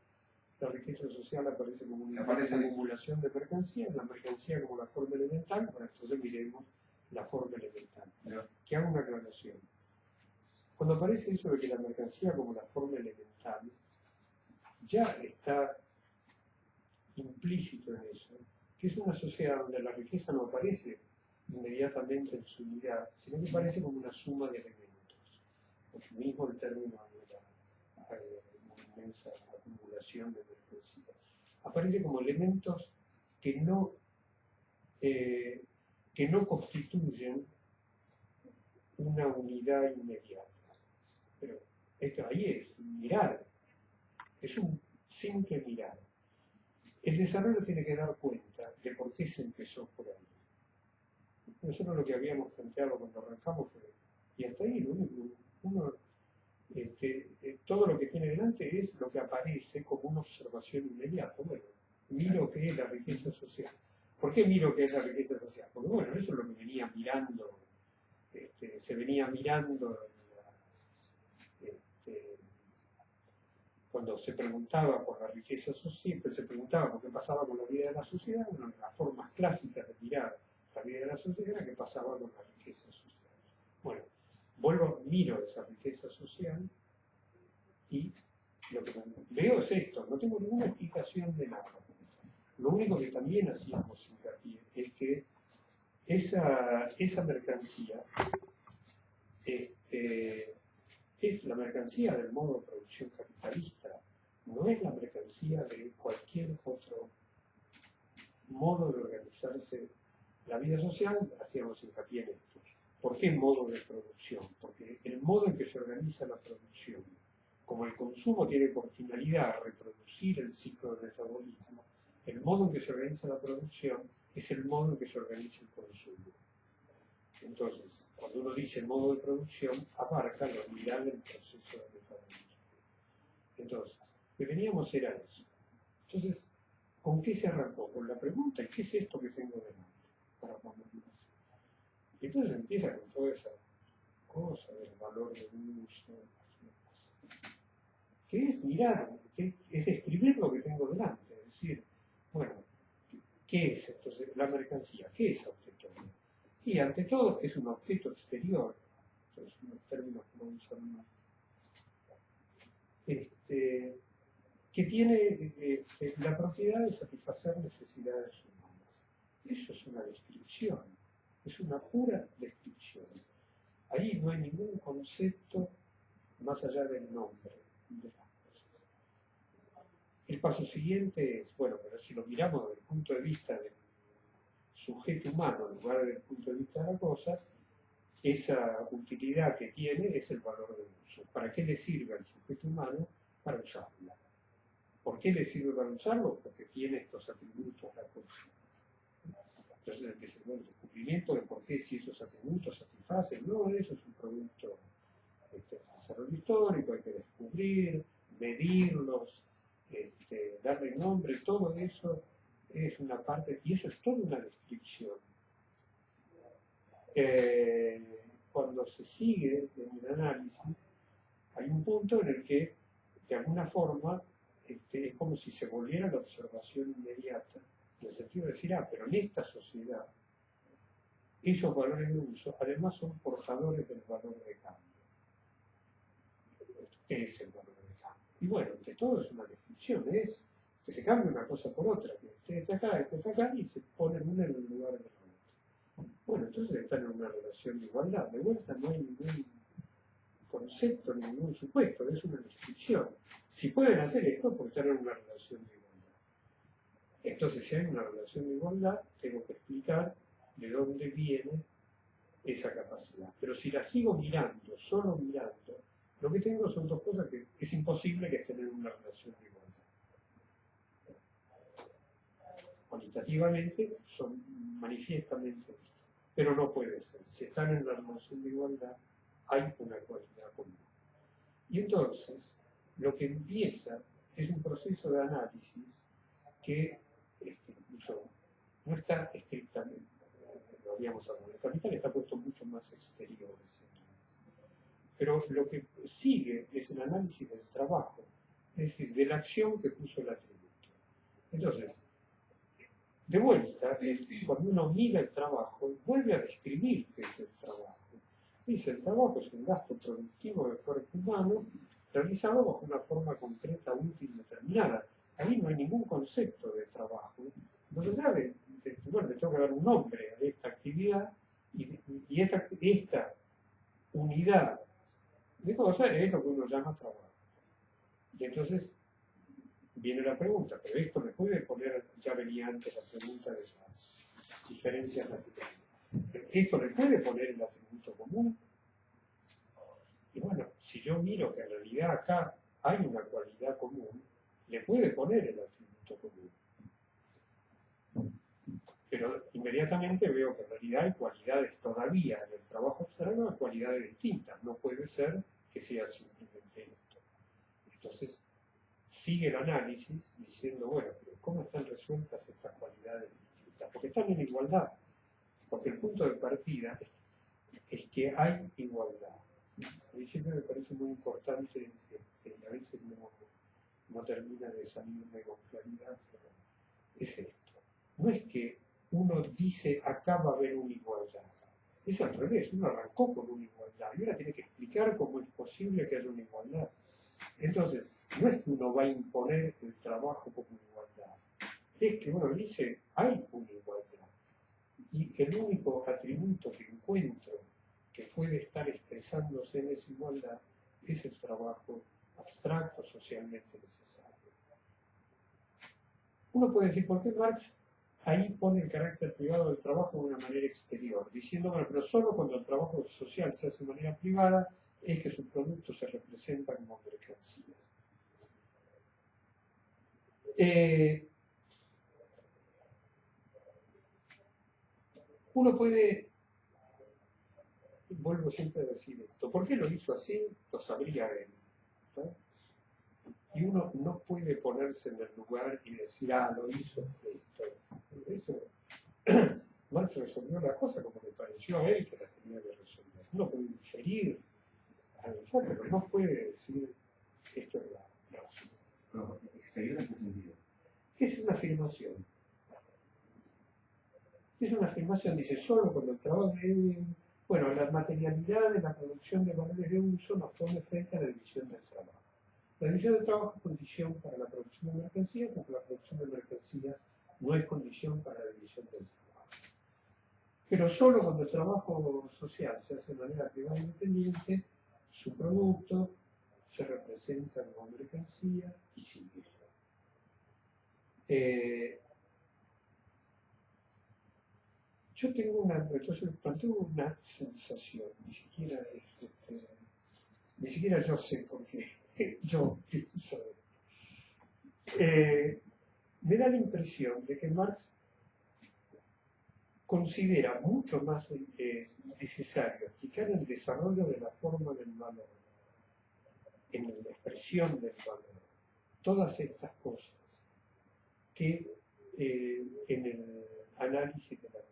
la riqueza social aparece como una acumulación de mercancías, la mercancía como la forma elemental. Bueno, entonces miremos la forma elemental. Claro. Que haga una aclaración. Cuando aparece eso de que la mercancía como la forma elemental, ya está implícito en eso, que es una sociedad donde la riqueza no aparece inmediatamente en su unidad, sino que aparece como una suma de elementos. Porque mismo el término de una inmensa acumulación de mercancía. Aparece como elementos que no constituyen una unidad inmediata. Pero esto ahí es mirar, es un simple mirar. El desarrollo tiene que dar cuenta de por qué se empezó por ahí. Nosotros lo que habíamos planteado cuando arrancamos fue, y hasta ahí lo único, todo lo que tiene delante es lo que aparece como una observación inmediata. Bueno, miro qué es la riqueza social. ¿Por qué miro qué es la riqueza social? Porque bueno, eso es lo que venía mirando, se venía mirando cuando se preguntaba por la riqueza social, se preguntaba por qué pasaba con la vida de la sociedad. Una de las formas clásicas de mirar la vida de la sociedad era qué pasaba con la riqueza social. Bueno, miro esa riqueza social y lo que veo es esto, no tengo ninguna explicación de nada. Lo único que también hacíamos hincapié es que esa mercancía es la mercancía del modo de producción capitalista, no es la mercancía de cualquier otro modo de organizarse la vida social. Hacíamos hincapié en esto. ¿Por qué modo de producción? Porque el modo en que se organiza la producción, como el consumo tiene por finalidad reproducir el ciclo del metabolismo, el modo en que se organiza la producción es el modo en que se organiza el consumo. Entonces, cuando uno dice modo de producción, abarca la unidad del proceso de metabolismo. Entonces, lo que teníamos era eso. Entonces, ¿con qué se arrancó? Con la pregunta, ¿y qué es esto que tengo delante? Para ponerlo así. Y entonces empieza con toda esa cosa del valor del uso, que es mirar, que es describir lo que tengo delante, es decir, bueno, ¿qué es entonces la mercancía? ¿Qué es objeto? Y ante todo es un objeto exterior, entonces unos términos que vamos a usar más, que tiene la propiedad de satisfacer necesidades humanas. Eso es una descripción, es una pura descripción. Ahí no hay ningún concepto más allá del nombre de las cosas. El paso siguiente es, bueno, pero si lo miramos desde el punto de vista del sujeto humano en lugar del punto de vista de la cosa, esa utilidad que tiene es el valor del uso. ¿Para qué le sirve al sujeto humano? Para usarla. ¿Por qué le sirve para usarlo? Porque tiene estos atributos la cosa. Entonces empieza el descubrimiento de por qué si esos atributos satisfacen. No, eso es un producto desarrollo histórico, hay que descubrir, medirlos, darle nombre, todo eso es una parte, y eso es toda una descripción. Cuando se sigue en el análisis, hay un punto en el que, de alguna forma, es como si se volviera la observación inmediata, en el sentido de decir, pero en esta sociedad, esos valores de uso, además son portadores del valor de cambio. ¿Qué es el valor de cambio? Y bueno, ante todo es una descripción, es que se cambia una cosa por otra, que este está acá, y se pone uno en el lugar del otro. Bueno, entonces están en una relación de igualdad. De vuelta no hay ningún concepto, ningún supuesto, es una descripción. Si pueden hacer esto, porque están en una relación de igualdad. Entonces, si hay una relación de igualdad, tengo que explicar de dónde viene esa capacidad. Pero si la sigo mirando, solo mirando, lo que tengo son dos cosas que es imposible que estén en una relación de igualdad. cuantitativamente son manifiestamente vistos, pero no puede ser. Si están en la relación de igualdad, hay una cualidad común. Y entonces, lo que empieza es un proceso de análisis que incluso no está estrictamente, lo habíamos hablado, el capital está puesto mucho más exterior, pero lo que sigue es el análisis del trabajo, es decir, de la acción que puso el atributo. Entonces, de vuelta, cuando uno mira el trabajo, vuelve a describir qué es el trabajo. Dice, el trabajo es un gasto productivo del cuerpo humano realizado bajo una forma concreta, útil, determinada. Ahí no hay ningún concepto de trabajo. Entonces, bueno, le tengo que dar un nombre a esta actividad y esta unidad de cosas es lo que uno llama trabajo. Y entonces viene la pregunta, pero esto me puede poner, ya venía antes la pregunta de las diferencias naturales. ¿Esto le puede poner el atributo común? Y bueno, si yo miro que en realidad acá hay una cualidad común, le puede poner el atributo común. Pero inmediatamente veo que en realidad hay cualidades todavía en el trabajo abstracto, hay cualidades distintas. No puede ser que sea simplemente esto. Entonces, sigue el análisis diciendo, bueno, pero ¿cómo están resueltas estas cualidades distintas? Porque están en igualdad. Porque el punto de partida es que hay igualdad. A mí siempre me parece muy importante, y a veces no termina de salirme con claridad, pero es esto. No es que uno dice, acá va a haber una igualdad. Es al revés, uno arrancó con una igualdad y ahora tiene que explicar cómo es posible que haya una igualdad. Entonces, no es que uno va a imponer el trabajo como igualdad, es que uno dice, hay una igualdad. Y el único atributo que encuentro que puede estar expresándose en esa igualdad es el trabajo abstracto socialmente necesario. Uno puede decir, ¿por qué Marx ahí pone el carácter privado del trabajo de una manera exterior? Diciendo, bueno, pero solo cuando el trabajo social se hace de manera privada es que sus productos se representan como mercancía. Uno puede, vuelvo siempre a decir esto, ¿por qué lo hizo así? Lo sabría él, ¿no? Y uno no puede ponerse en el lugar y decir, lo hizo esto. Eso, Marx resolvió la cosa como le pareció a él que la tenía que resolver. Uno puede inferir, analizar, pero no puede decir esto es la razón. Pero, ¿exterior en qué sentido? ¿Qué es una afirmación? Es una afirmación, dice, solo cuando el trabajo bueno, la materialidad de la producción de valores de uso nos pone frente a la división del trabajo. La división del trabajo es condición para la producción de mercancías, aunque la producción de mercancías no es condición para la división del trabajo. Pero solo cuando el trabajo social se hace de manera privada e independiente, su producto se representa como mercancía y sigue. Yo tengo una sensación, ni siquiera yo sé por qué yo pienso esto. Me da la impresión de que Marx considera mucho más necesario explicar el desarrollo de la forma del valor, en la expresión del valor, todas estas cosas, que en el análisis de la mercancía.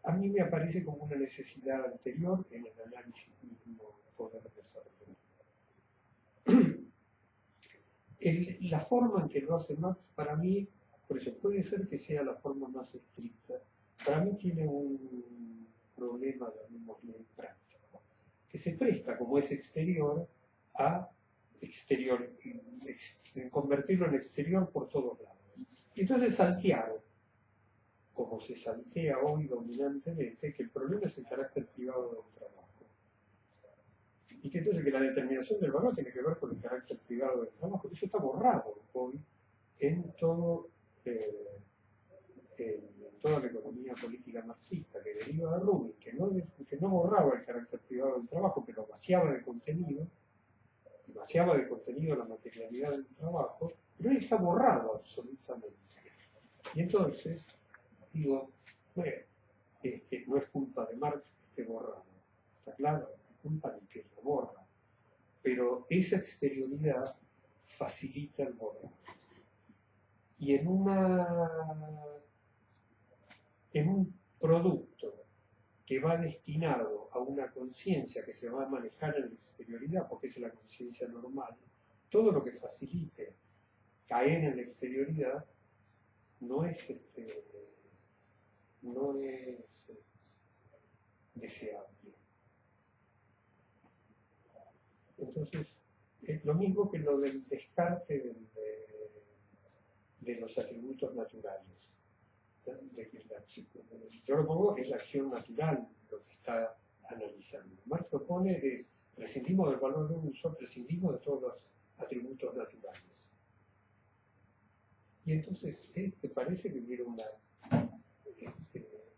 A mí me aparece como una necesidad anterior en el análisis mismo poder desarrollar. La forma en que lo hace Marx, para mí, por eso puede ser que sea la forma más estricta, para mí tiene un problema, llamémosle, práctico, que se presta, como es exterior, a convertirlo en exterior por todos lados. Y entonces saltear, como se saltea hoy dominantemente, que el problema es el carácter privado del trabajo. Y que entonces que la determinación del valor tiene que ver con el carácter privado del trabajo. Eso está borrado hoy en toda la economía política marxista que deriva de Rubin, que no borraba el carácter privado del trabajo, que lo vaciaba de contenido, vaciaba de contenido la materialidad del trabajo, pero hoy está borrado absolutamente. Y entonces digo, bueno, no es culpa de Marx que esté borrado, está claro, es culpa de que lo borra, pero esa exterioridad facilita el borrar. Y en un producto que va destinado a una conciencia que se va a manejar en la exterioridad, porque es la conciencia normal, todo lo que facilite caer en la exterioridad no es deseable. Entonces, es lo mismo que lo del descarte de los atributos naturales. Yo lo pongo, es la acción natural lo que está analizando. Marx propone es, prescindimos del valor de uso, prescindimos de todos los atributos naturales. Y entonces, me parece que hubiera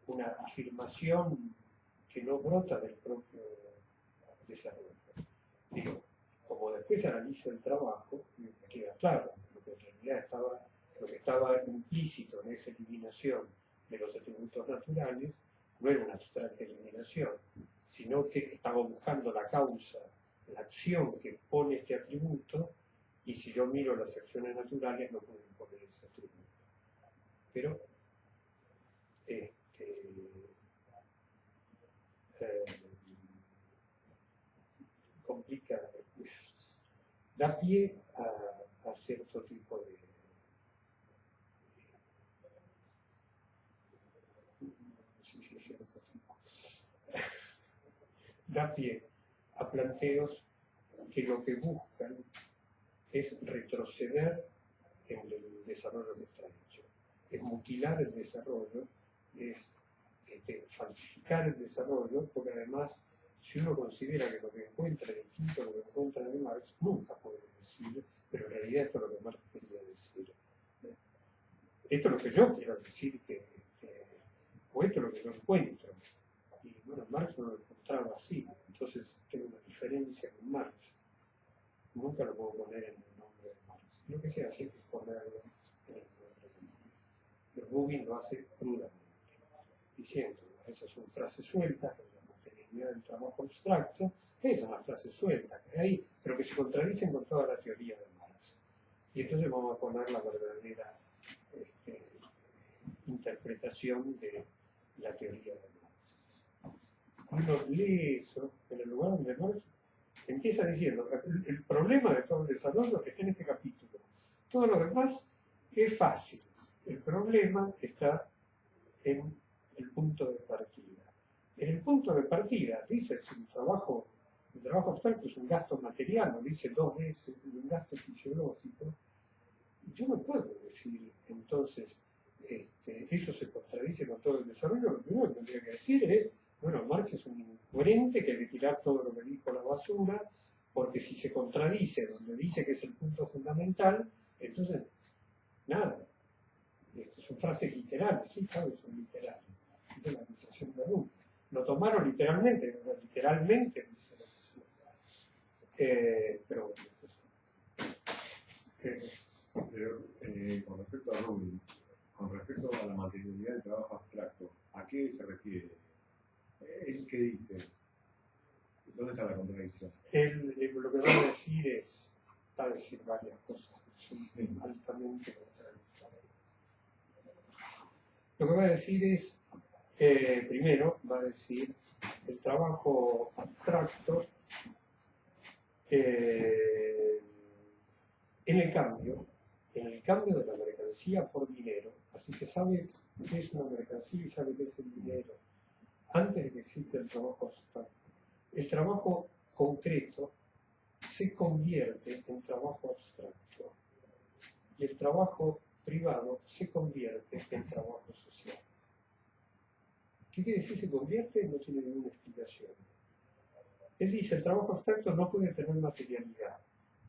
una afirmación que no brota del propio desarrollo. Digo, como después analiza el trabajo, me queda claro lo que en realidad lo que estaba implícito en esa eliminación de los atributos naturales no era una abstracta eliminación, sino que estaba buscando la causa, la acción que pone este atributo, y si yo miro las acciones naturales no puedo imponer ese atributo. Pero complica, da pie a cierto tipo de da pie a planteos que lo que buscan es retroceder en el desarrollo que está hecho, es mutilar el desarrollo, es falsificar el desarrollo, porque además, si uno considera que lo que encuentra es distinto a lo que encuentra de Marx, nunca puede decir, pero en realidad esto es lo que Marx quería decir. Esto es lo que yo quiero decir, o esto es lo que yo encuentro. Y bueno, Marx no lo encontraba así, entonces tengo una diferencia con Marx. Nunca lo puedo poner en el nombre de Marx. Lo que se hace es ponerlo en el nombre de Marx. Pero Rubin lo hace crudamente, diciendo, esas son frases sueltas, la materialidad del trabajo abstracto, es una frase suelta que hay, pero que se contradicen con toda la teoría de Marx. Y entonces vamos a poner la verdadera interpretación de la teoría de Marx. Uno lee eso en el lugar donde Marx empieza diciendo, el problema de todo el desarrollo está en este capítulo. Todo lo demás es fácil. El problema está en el punto de partida. En el punto de partida, dice, si el trabajo abstracto es un gasto material, lo dice 2 veces, es un gasto fisiológico. Yo no puedo decir, entonces, eso se contradice con todo el desarrollo. Lo primero que tendría que decir es, bueno, Marx es un incoherente que hay que tirar todo lo que dijo a la basura, porque si se contradice donde dice que es el punto fundamental, entonces, nada. Son frases literales, sí, claro, son literales. Esa es la acusación de Rubin. Lo tomaron literalmente dice la basura. Pero bueno, Pero con respecto a Rubin, con respecto a la materialidad del trabajo abstracto, ¿a qué se refiere? ¿Él qué dice? ¿Dónde está la contradicción? Lo que va a decir va a decir varias cosas que son altamente contradictorias. Lo que va a decir es, primero, va a decir el trabajo abstracto en el cambio de la mercancía por dinero, así que sabe qué es una mercancía y sabe qué es el dinero, antes de que exista el trabajo abstracto. El trabajo concreto se convierte en trabajo abstracto y el trabajo privado se convierte en trabajo social. ¿Qué quiere decir se convierte? No tiene ninguna explicación. Él dice, el trabajo abstracto no puede tener materialidad,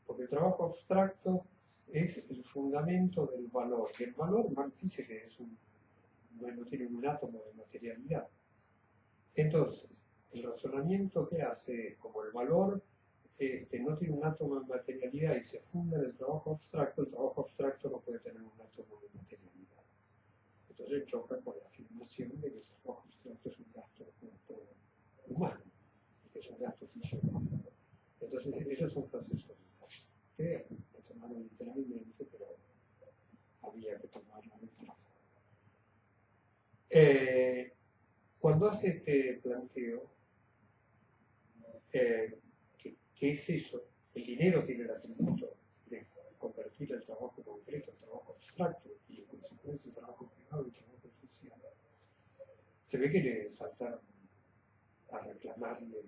porque el trabajo abstracto es el fundamento del valor. Y el valor, Marx dice que no tiene un átomo de materialidad. Entonces, el razonamiento que hace es, como el valor no tiene un átomo de materialidad y se funda en el trabajo abstracto no puede tener un átomo de materialidad. Entonces choca con la afirmación de que el trabajo abstracto es un gasto de cuerpo humano, y que es un gasto fisiológico. Entonces, esas son frases sólidas, que me tomaron literalmente, pero había que tomarla de otra forma. Cuando hace este planteo, ¿qué es eso? El dinero tiene el atributo de convertir el trabajo concreto en trabajo abstracto y en consecuencia el trabajo privado en trabajo social. Se ve que le saltaron a reclamarle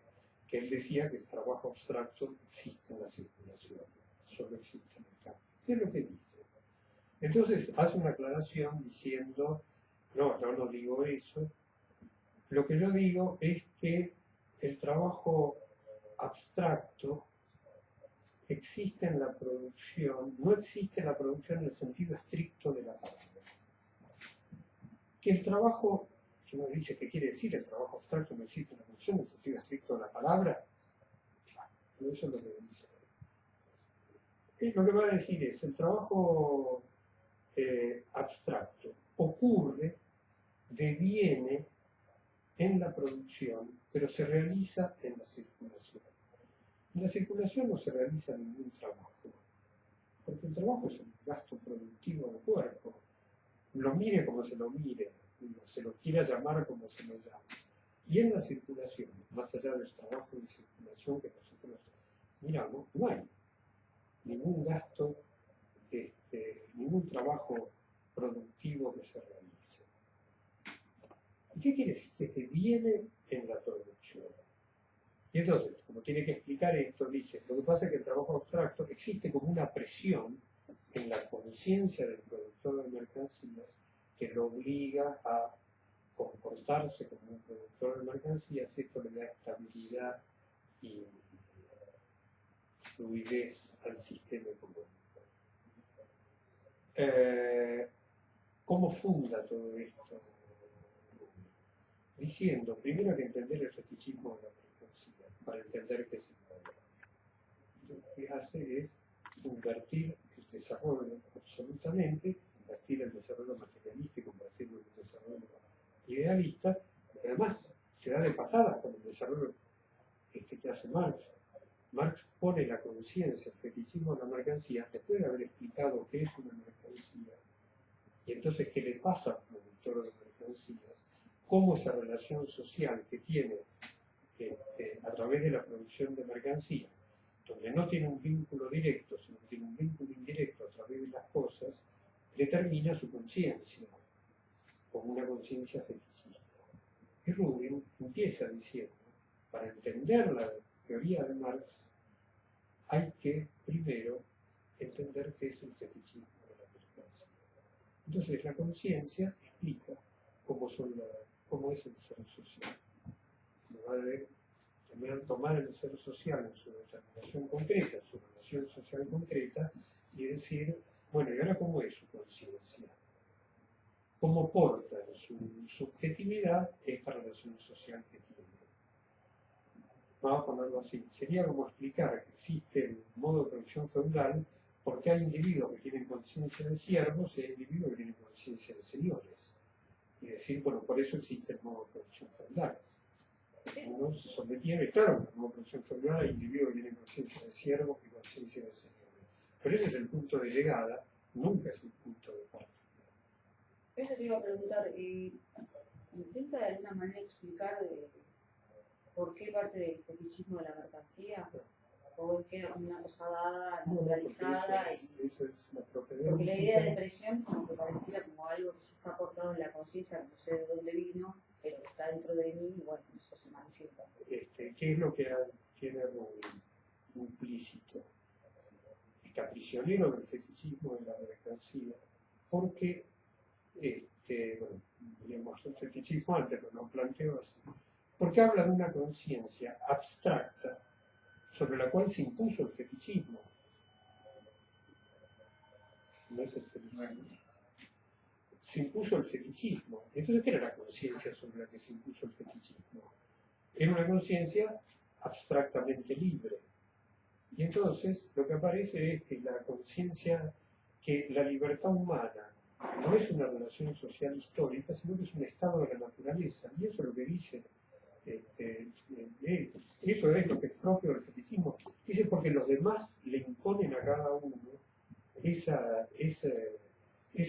que él decía que el trabajo abstracto existe en la circulación, solo existe en el campo. ¿Qué es lo que dice? Entonces hace una aclaración diciendo, no, yo no digo eso. Lo que yo digo es que el trabajo abstracto existe en la producción, no existe en la producción en el sentido estricto de la palabra. Que el trabajo, que uno dice que quiere decir el trabajo abstracto no existe en la producción en el sentido estricto de la palabra, pero eso es lo que dice. Lo que va a decir es, el trabajo abstracto ocurre, deviene en la producción, pero se realiza en la circulación. En la circulación no se realiza ningún trabajo, porque el trabajo es un gasto productivo del cuerpo. Lo mire como se lo mire, se lo quiera llamar como se lo llame. Y en la circulación, más allá del trabajo de circulación que nosotros miramos, no hay ningún gasto, ningún trabajo productivo que se realice. ¿Y qué quiere decir? Que se viene en la producción. Y entonces, como tiene que explicar esto, dice, lo que pasa es que el trabajo abstracto existe como una presión en la conciencia del productor de mercancías que lo obliga a comportarse como un productor de mercancías, y esto le da estabilidad y fluidez al sistema económico. ¿Cómo funda todo esto? Diciendo, primero hay que entender el fetichismo de la mercancía, para entender qué es el valor. Lo que hace es invertir el desarrollo absolutamente, invertir el desarrollo materialístico, invertirlo en el desarrollo idealista, pero además se da de patadas con el desarrollo que hace Marx. Marx pone la conciencia, el fetichismo de la mercancía, después de haber explicado qué es una mercancía, y entonces qué le pasa al productor de mercancías, cómo esa relación social que tiene a través de la producción de mercancías, donde no tiene un vínculo directo, sino que tiene un vínculo indirecto a través de las cosas, determina su conciencia, como una conciencia fetichista. Y Rubin empieza diciendo, para entender la teoría de Marx, hay que primero entender qué es el fetichismo de la mercancía. Entonces la conciencia explica cómo es el ser social. Va a tomar el ser social en su determinación concreta, en su relación social concreta, y decir, bueno, ¿y ahora cómo es su conciencia? ¿Cómo porta en su subjetividad esta relación social que tiene? Vamos a ponerlo así. Sería como explicar que existe el modo de producción feudal porque hay individuos que tienen conciencia de siervos y hay individuos que tienen conciencia de señores. Y decir, bueno, por eso existe el modo de producción feudal. Uno se sometieron, y claro, en el modo de producción feudal hay individuos que tienen conciencia de siervos y conciencia de señores. Pero ese es el punto de llegada, nunca es un punto de partida. Eso te iba a preguntar, ¿intenta de alguna manera explicar por qué parte del fetichismo de la mercancía? ¿O queda como una cosa dada, naturalizada? Eso es la propiedad. Porque la idea de presión como que pareciera como algo que está aportado en la conciencia, no sé de dónde vino, pero está dentro de mí y bueno, eso se manifiesta. ¿Qué es lo que tiene Rubin implícito? Está prisionero del fetichismo de la mercancía, porque, bueno, diríamos el fetichismo antes, pero lo planteo así, porque habla de una conciencia abstracta sobre la cual se impuso el fetichismo. No es el fetichismo. Se impuso el fetichismo. Entonces, ¿qué era la conciencia sobre la que se impuso el fetichismo? Era una conciencia abstractamente libre. Y entonces lo que aparece es que la conciencia, que la libertad humana no es una relación social histórica, sino que es un estado de la naturaleza. Y eso es lo que dice, eso es lo que es propio del feticismo. Dice porque los demás le imponen a cada uno esa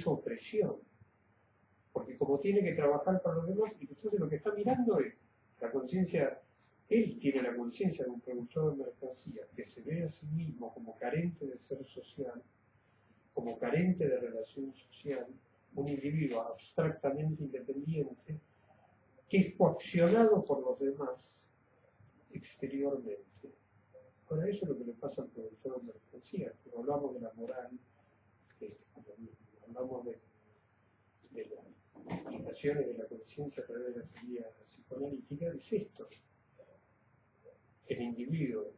opresión. Porque como tiene que trabajar para los demás, y entonces lo que está mirando es la conciencia. Él tiene la conciencia de un productor de mercancía que se ve a sí mismo como carente de ser social, como carente de relación social, un individuo abstractamente independiente, que es coaccionado por los demás exteriormente. Ahora, eso es lo que le pasa al productor de mercancía. Cuando hablamos de la moral, cuando hablamos de las implicaciones de la conciencia a través de la teoría psicoanalítica, es esto. El individuo,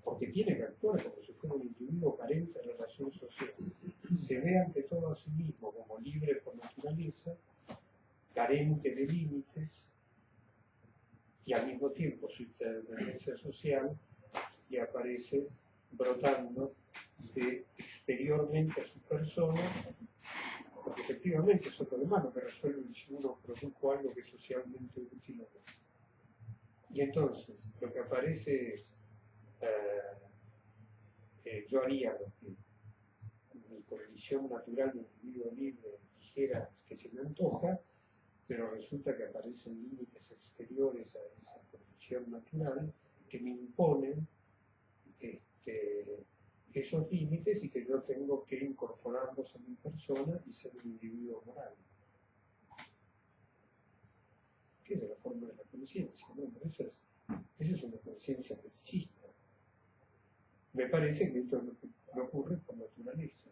porque tiene que actuar como si fuera un individuo carente de relación social, se ve ante todo a sí mismo como libre por naturaleza, carente de límites, y al mismo tiempo su interdependencia social le aparece brotando de exteriormente a su persona, porque efectivamente es otro demás lo que resuelve si uno produjo algo que es socialmente útil o no. Y entonces, lo que aparece es, yo haría lo que mi condición natural de individuo libre dijera que se me antoja, pero resulta que aparecen límites exteriores a esa condición natural que me imponen esos límites y que yo tengo que incorporarlos a mi persona y ser un individuo moral. ¿Qué es la forma de la conciencia? Bueno, esa es una conciencia fetichista. Me parece que esto es lo que me ocurre por naturaleza.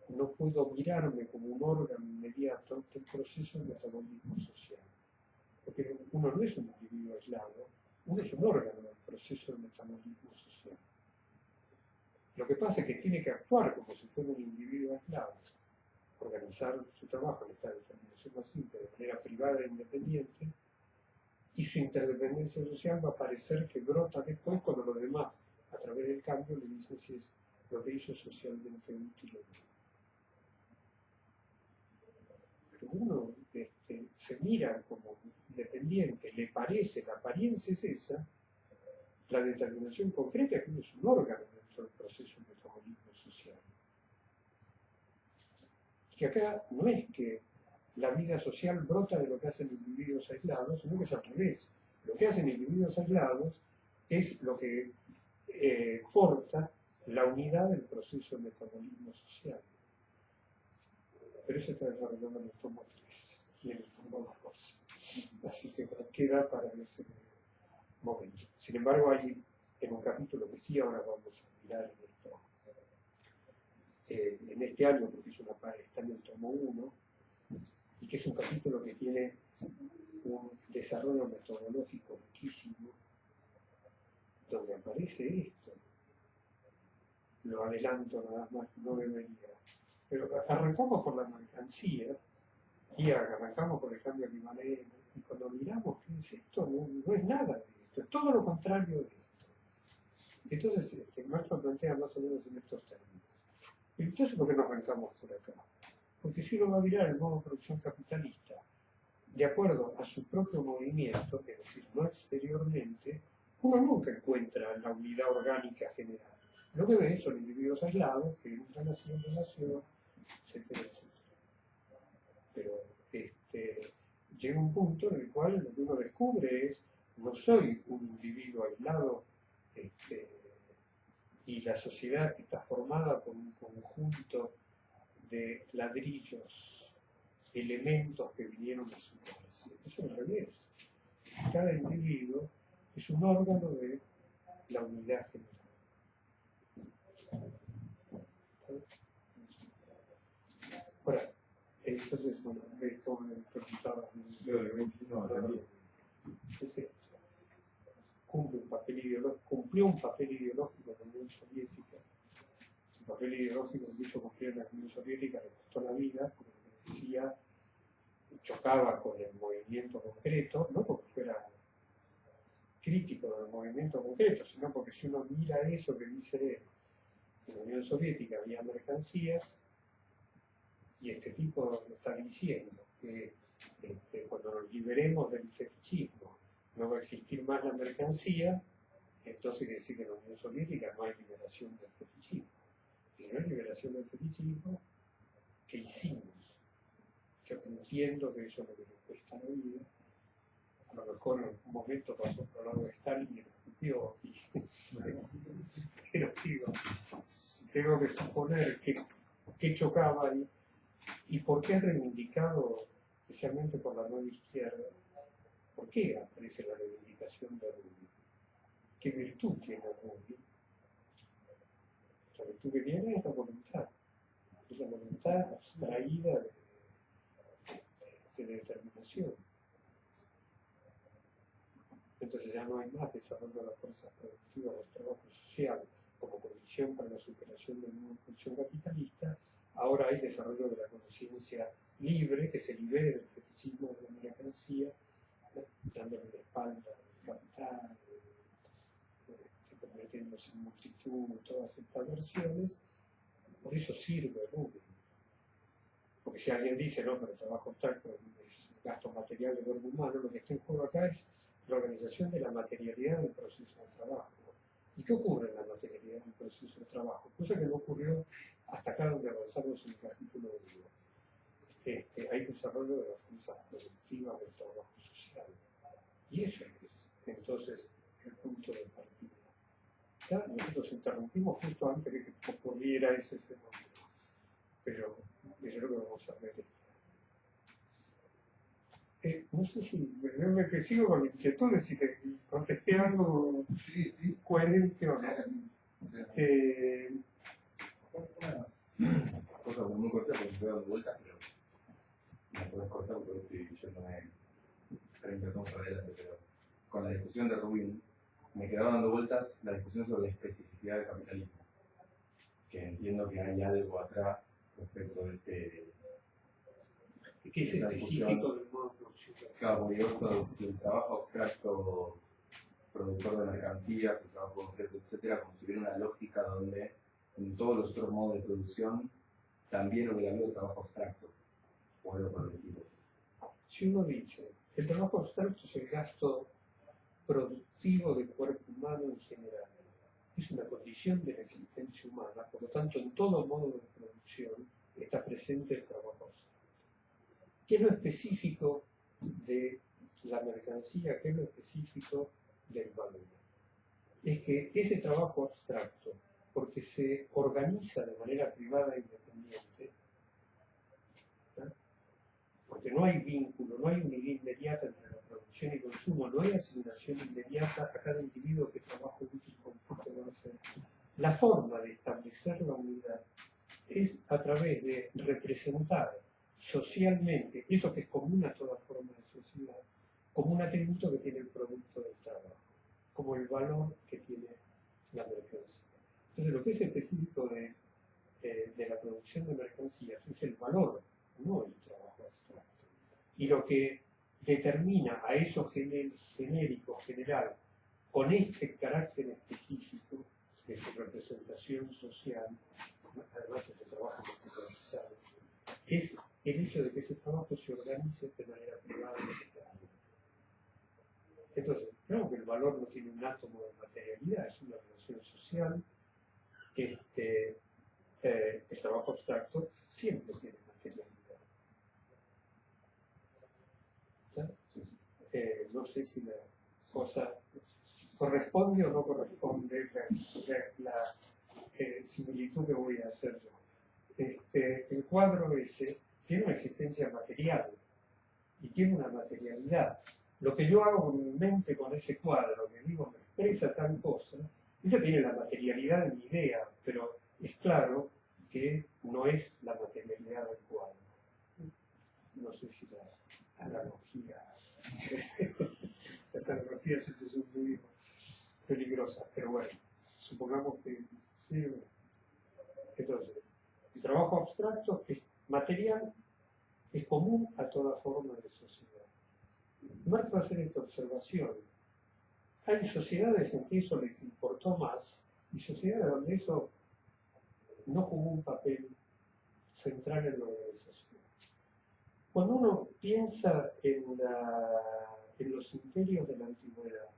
No puedo mirarme como un órgano inmediato del proceso de metabolismo social. Porque uno no es un individuo aislado, uno es un órgano del proceso de metabolismo social. Lo que pasa es que tiene que actuar como si fuera un individuo aislado, organizar su trabajo en esta determinación más simple, de manera privada e independiente, y su interdependencia social va a parecer que brota después cuando los demás, a través del cambio, le dicen si es lo que hizo socialmente útil o no. Pero uno se mira como independiente, le parece, la apariencia es esa, la determinación concreta es que uno es un órgano dentro del proceso de metabolismo social. Y que acá no es que la vida social brota de lo que hacen individuos aislados, sino que es al revés. Lo que hacen individuos aislados es lo que porta la unidad del proceso de metabolismo social. Pero eso está desarrollando en el tomo 3 y en el tomo 2. Así que queda para ese momento. Sin embargo, hay en un capítulo que sí ahora vamos a mirar en este año, porque está en el tomo 1, y que es un capítulo que tiene un desarrollo metodológico riquísimo, donde aparece esto. Lo adelanto nada más, no debería. Pero arrancamos por la mercancía, y arrancamos por el cambio climático, y cuando miramos qué es esto, no es nada de esto, es todo lo contrario de esto. Entonces, Marx plantea más o menos en estos términos. Entonces, ¿por qué no arrancamos por acá? Porque si uno va a mirar el modo de producción capitalista, de acuerdo a su propio movimiento, es decir, no exteriormente, uno nunca encuentra la unidad orgánica general. Lo que ve son individuos aislados que entran así en relación, etcétera, etcétera. Pero llega un punto en el cual lo que uno descubre es, no soy un individuo aislado, y la sociedad está formada por un conjunto de ladrillos, elementos que vinieron de su base. Es al revés. Cada individuo es un órgano de la unidad general. Ahora, entonces, bueno, esto me preguntaba. Es esto. Cumplió un papel ideológico en la Unión Soviética. El papel ideológico que hizo cumplir en la Unión Soviética le costó la vida, como decía, chocaba con el movimiento concreto, no porque fuera crítico del movimiento concreto, sino porque si uno mira eso que dice en la Unión Soviética había mercancías, y este tipo está diciendo que cuando nos liberemos del fetichismo no va a existir más la mercancía, entonces quiere decir que en la Unión Soviética no hay liberación del fetichismo. Y si no hay liberación del fetichismo, ¿qué hicimos? Yo entiendo que eso es lo que nos cuesta la vida. A lo mejor en algún momento pasó por el lado de Stalin y lo escupió. Pero digo, tengo que suponer que chocaba ahí. ¿Y por qué es reivindicado, especialmente por la nueva izquierda? ¿Por qué aparece la reivindicación de Rubio? ¿Qué virtud tiene Rubio? La virtud que tiene es la voluntad. Es la voluntad abstraída de determinación. Entonces ya no hay más desarrollo de las fuerzas productivas del trabajo social como condición para la superación de una función capitalista. Ahora hay desarrollo de la conciencia libre, que se libere del fetichismo de la mercancía, dándole la espalda al capital, convirtiéndose en multitud, todas estas versiones. Por eso sirve Rubio. Porque si alguien dice, no, pero el trabajo abstracto es gasto material de verbo humano, lo que está en juego acá es la organización de la materialidad del proceso de trabajo. ¿Y qué ocurre en la materialidad del proceso de trabajo? Cosa que no ocurrió hasta acá donde avanzamos en el capítulo 1. Hay desarrollo de las fuerzas productivas del trabajo social. Y eso es, entonces, el punto de partida. ¿Ya? Nosotros interrumpimos justo antes de que ocurriera ese fenómeno. Pero yo creo que vamos a ver esto. No sé si me sigo con inquietudes, si te contesté algo coherente o no. Cosa muy corta porque estoy dando vueltas, pero me puedes cortar porque si yo no me 30 tomos adelante, pero con la discusión de Rubin me quedaba dando vueltas la discusión sobre la especificidad del capitalismo, que entiendo que hay algo atrás respecto de ¿Qué es específico del modo de producción? Claro, porque esto es si el trabajo abstracto productor de mercancías, el trabajo concreto, etcétera, como si hubiera una lógica donde en todos los otros modos de producción también hubiera habido trabajo abstracto, o algo por el estilo. Si uno dice, el trabajo abstracto es el gasto productivo del cuerpo humano en general, es una condición de la existencia humana, por lo tanto en todo modo de producción está presente el trabajo abstracto. ¿Qué es lo específico de la mercancía? ¿Qué es lo específico del valor? Es que ese trabajo abstracto, porque se organiza de manera privada e independiente, ¿tá? Porque no hay vínculo, no hay unidad inmediata entre la producción y consumo, no hay asignación inmediata a cada individuo que trabajo útil concreto va a hacer. La forma de establecer la unidad es a través de representar socialmente eso que es común a toda forma de sociedad, como un atributo que tiene el producto del trabajo, como el valor que tiene la mercancía. Entonces, lo que es específico de la producción de mercancías es el valor, no el trabajo abstracto. Y lo que determina a eso genérico, general, con este carácter específico de su representación social, además es el trabajo capitalizado, es el hecho de que ese trabajo se organice de manera privada y independiente. Entonces, claro que el valor no tiene un átomo de materialidad, es una relación social. El trabajo abstracto siempre tiene materialidad. No sé si la cosa corresponde o no corresponde la similitud que voy a hacer yo. El cuadro ese tiene una existencia material y tiene una materialidad. Lo que yo hago con mi mente con ese cuadro, que digo, me expresa tal cosa, esa tiene la materialidad de mi idea, pero es claro que no es la materialidad del cuadro. No sé si la analogía, las analogías siempre son muy peligrosas, pero bueno, supongamos que sirve. Entonces, el trabajo abstracto es material, es común a toda forma de sociedad. Marx va a hacer esta observación hay sociedades en que eso les importó más y sociedades donde eso no jugó un papel central en la organización. Cuando uno piensa en los imperios de la antigüedad,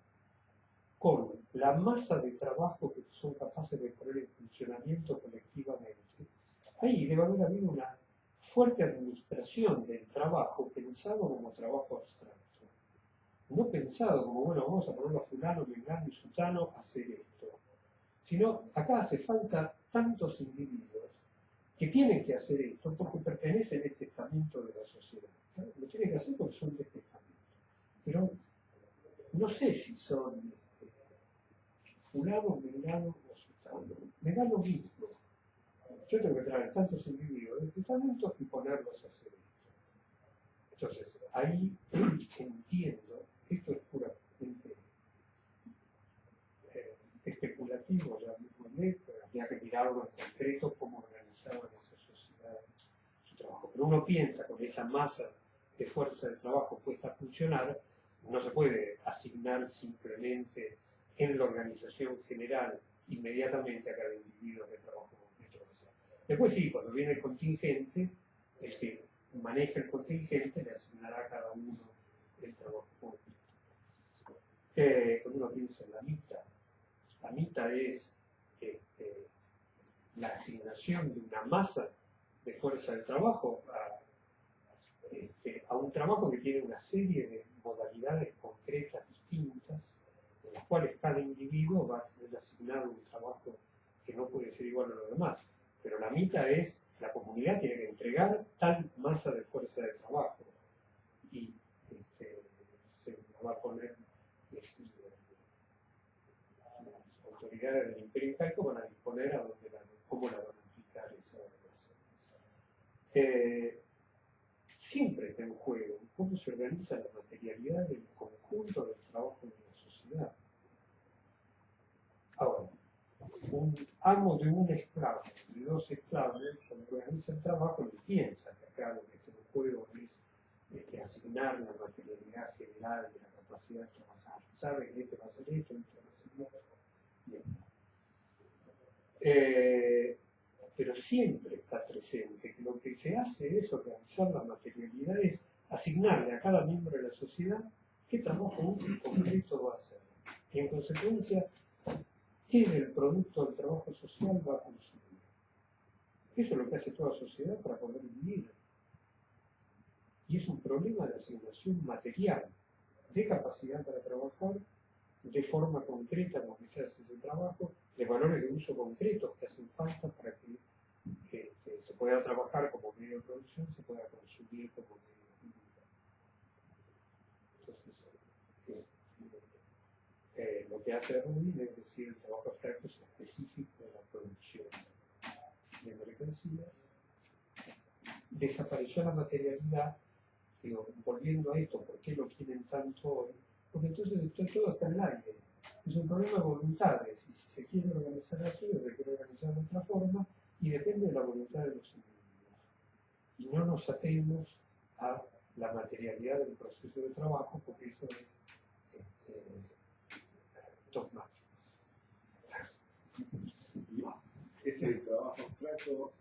con la masa de trabajo que son capaces de poner en funcionamiento colectivamente, ahí debe haber habido una fuerte administración del trabajo pensado como trabajo abstracto. No pensado como, bueno, vamos a ponerlo a fulano, mengano y sutano a hacer esto. Sino, acá hace falta tantos individuos que tienen que hacer esto porque pertenecen a este estamento de la sociedad. Lo tienen que hacer porque son de este estamento. Pero no sé si son fulano, mengano o sutano. Me da lo mismo. Yo tengo que traer tantos individuos de este estamento y ponerlos a hacer esto. Entonces, ahí entiendo, esto es puramente especulativo, ya mismo, pero habría que mirarlo en concreto cómo organizaban esas sociedades su trabajo. Pero uno piensa con esa masa de fuerza de trabajo puesta a funcionar, no se puede asignar simplemente en la organización general inmediatamente a cada individuo que trabajo concreto. Después sí, cuando viene el contingente, el que maneja el contingente le asignará a cada uno el trabajo concreto. Cuando uno piensa en la mitad es la asignación de una masa de fuerza de trabajo a un trabajo que tiene una serie de modalidades concretas distintas, en las cuales cada individuo va a tener asignado un trabajo que no puede ser igual a los demás. Pero la mitad es, la comunidad tiene que entregar tal masa de fuerza de trabajo y se la va a poner, las autoridades del Imperio Incaico van a disponer a dónde cómo la van a aplicar esa organización. Siempre está en juego cómo se organiza la materialidad del conjunto del trabajo de la sociedad. Ahora, un amo de un esclavo, de dos esclavos, cuando organiza el trabajo, no piensa que acá lo que está en juego es asignar la materialidad general de la capacidad de trabajar. Sabe que este va a hacer esto, este va a hacer esto, y esto. Pero siempre está presente que lo que se hace es organizar la materialidad, es asignarle a cada miembro de la sociedad qué trabajo concreto va a hacer. Y en consecuencia, ¿qué del producto del trabajo social va a consumir? Eso es lo que hace toda sociedad para poder vivir. Y es un problema de asignación material, de capacidad para trabajar, de forma concreta como se hace ese trabajo, de valores de uso concretos que hacen falta para que se pueda trabajar como medio de producción, se pueda consumir como medio de vida. Entonces, lo que hace Rubin es decir, el trabajo abstracto es específico de la producción de mercancías. Desapareció la materialidad, digo, volviendo a esto, ¿por qué lo quieren tanto hoy? Porque entonces todo está en el aire. Es un problema de voluntades, y si se quiere organizar así o se quiere organizar de otra forma, y depende de la voluntad de los individuos. Y no nos atemos a la materialidad del proceso de trabajo, porque eso es dogmático. Ese trabajo abstracto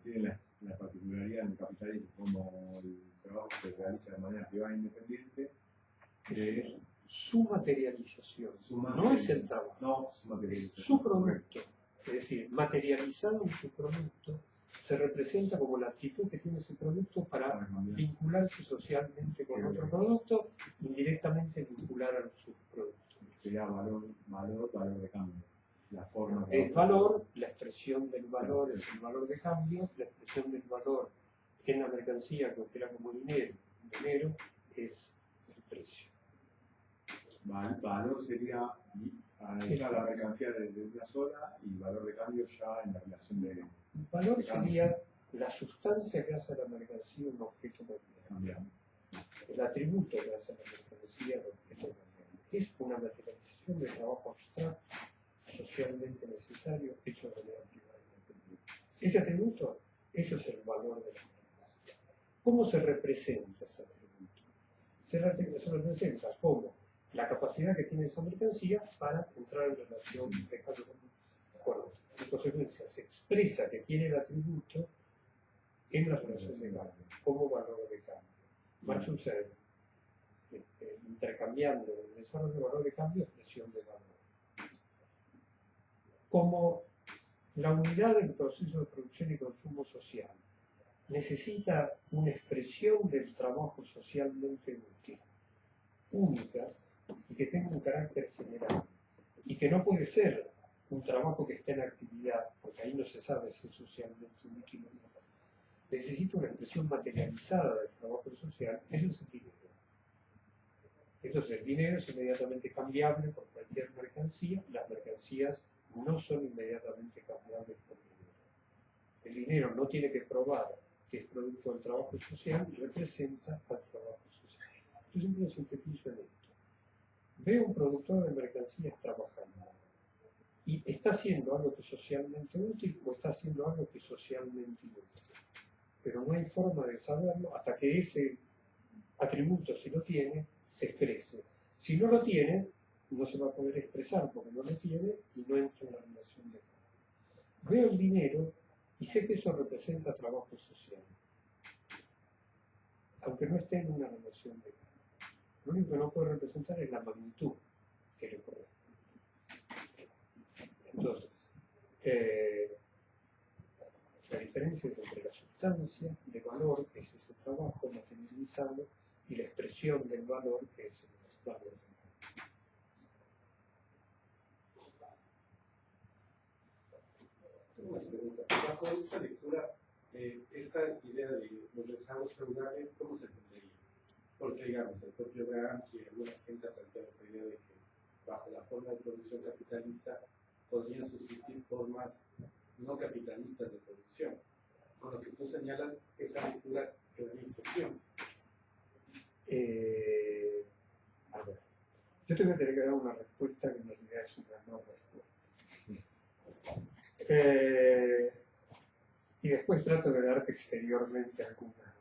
tiene la particularidad en el capitalismo, como el trabajo se realiza de manera privada e independiente. Su materialización, no es el trabajo, no, su materialización. su producto. Es decir, materializado en su producto, se representa como la actitud que tiene ese producto para vincularse socialmente con otro producto, indirectamente vincular a sus productos. Sería valor de cambio. La forma el valor, la expresión del valor es el valor de cambio, la expresión del valor en la mercancía que opera como dinero es el precio. Valor sería analizar la mercancía de una sola y valor de cambio ya en la relación de valor sería la sustancia que hace a la mercancía un objeto cambiable. El atributo que hace a la mercancía un objeto cambiable. Es una materialización de trabajo abstracto, socialmente necesario, hecho de manera privada e independiente. Ese atributo, eso es el valor de la mercancía. ¿Cómo se representa ese atributo? Se representa como la capacidad que tiene esa mercancía para entrar en relación de cambio con otra. En consecuencia, se expresa que tiene el atributo en la relación de cambio, como valor de cambio. Marx usa intercambiando el desarrollo de valor de cambio, expresión de valor. Como la unidad del proceso de producción y consumo social necesita una expresión del trabajo socialmente útil, única, y que tenga un carácter general, y que no puede ser un trabajo que esté en actividad, porque ahí no se sabe si es socialmente útil o no. Necesita una expresión materializada del trabajo social, eso es el dinero. Entonces el dinero es inmediatamente cambiable por cualquier mercancía, las mercancías no son inmediatamente cambiables por dinero. El dinero no tiene que probar que es producto del trabajo social y representa al trabajo social. Yo siempre lo sintetizo en esto. Veo un productor de mercancías trabajando y está haciendo algo que es socialmente útil o está haciendo algo que es socialmente inútil. Pero no hay forma de saberlo hasta que ese atributo, si lo tiene, se exprese. Si no lo tiene, no se va a poder expresar porque no lo tiene y no entra en la relación de cambio. Veo el dinero y sé que eso representa trabajo social, aunque no esté en una relación de cambio. Lo único que no puede representar es la magnitud que le corresponde. Entonces, la diferencia es entre la sustancia de valor, que es ese trabajo materializado, y la expresión del valor, que es el valor. Tengo unas preguntas. Bajo esta lectura, esta idea de los rezagos feudales, ¿cómo se entendería? Porque, digamos, el propio Gramsci y alguna gente ha planteado esa idea de que bajo la forma de producción capitalista podrían subsistir formas no capitalistas de producción. Con lo que tú señalas, esa lectura quedaría en cuestión. A ver, yo tengo que tener que dar una respuesta que en realidad es una no respuesta. Y después trato de darte exteriormente alguna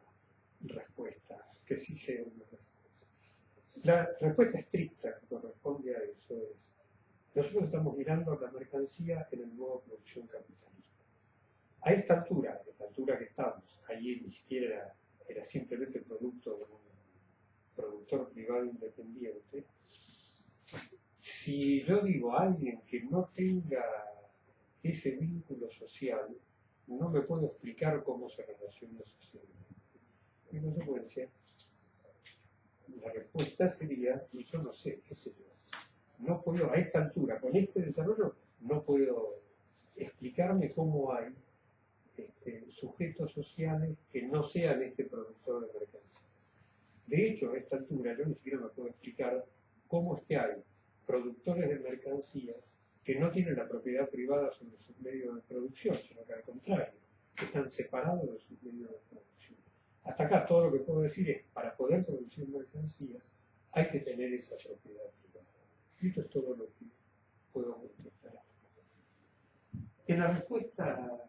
respuesta que sí sea una respuesta. La respuesta estricta que corresponde a eso es: nosotros estamos mirando la mercancía en el modo producción capitalista. A esta altura que estamos, allí ni siquiera era simplemente producto de un productor privado independiente. Si yo digo a alguien que no tenga ese vínculo social, no me puedo explicar cómo se relaciona socialmente. En consecuencia, la respuesta sería: yo no sé, qué sé yo. No puedo, a esta altura, con este desarrollo, no puedo explicarme cómo hay sujetos sociales que no sean este productor de mercancías. De hecho, a esta altura yo ni siquiera me puedo explicar cómo es que hay productores de mercancías que no tienen la propiedad privada sobre sus medios de producción, sino que al contrario, están separados de sus medios de producción. Hasta acá todo lo que puedo decir es: para poder producir mercancías hay que tener esa propiedad privada. Y esto es todo lo que puedo contestar. En la respuesta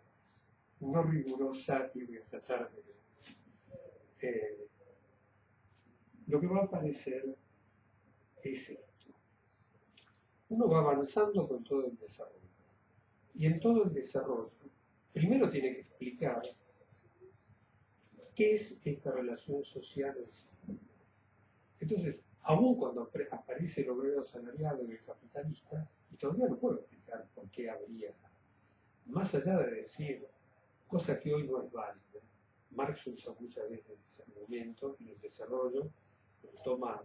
no rigurosa, y voy a tratar de... lo que va a aparecer es esto. Uno va avanzando con todo el desarrollo. Y en todo el desarrollo, primero tiene que explicar qué es esta relación social en sí. Entonces, aún cuando aparece el obrero asalariado y el capitalista, y todavía no puedo explicar por qué habría, más allá de decir, cosa que hoy no es válida. Marx usa muchas veces ese argumento y el desarrollo lo toma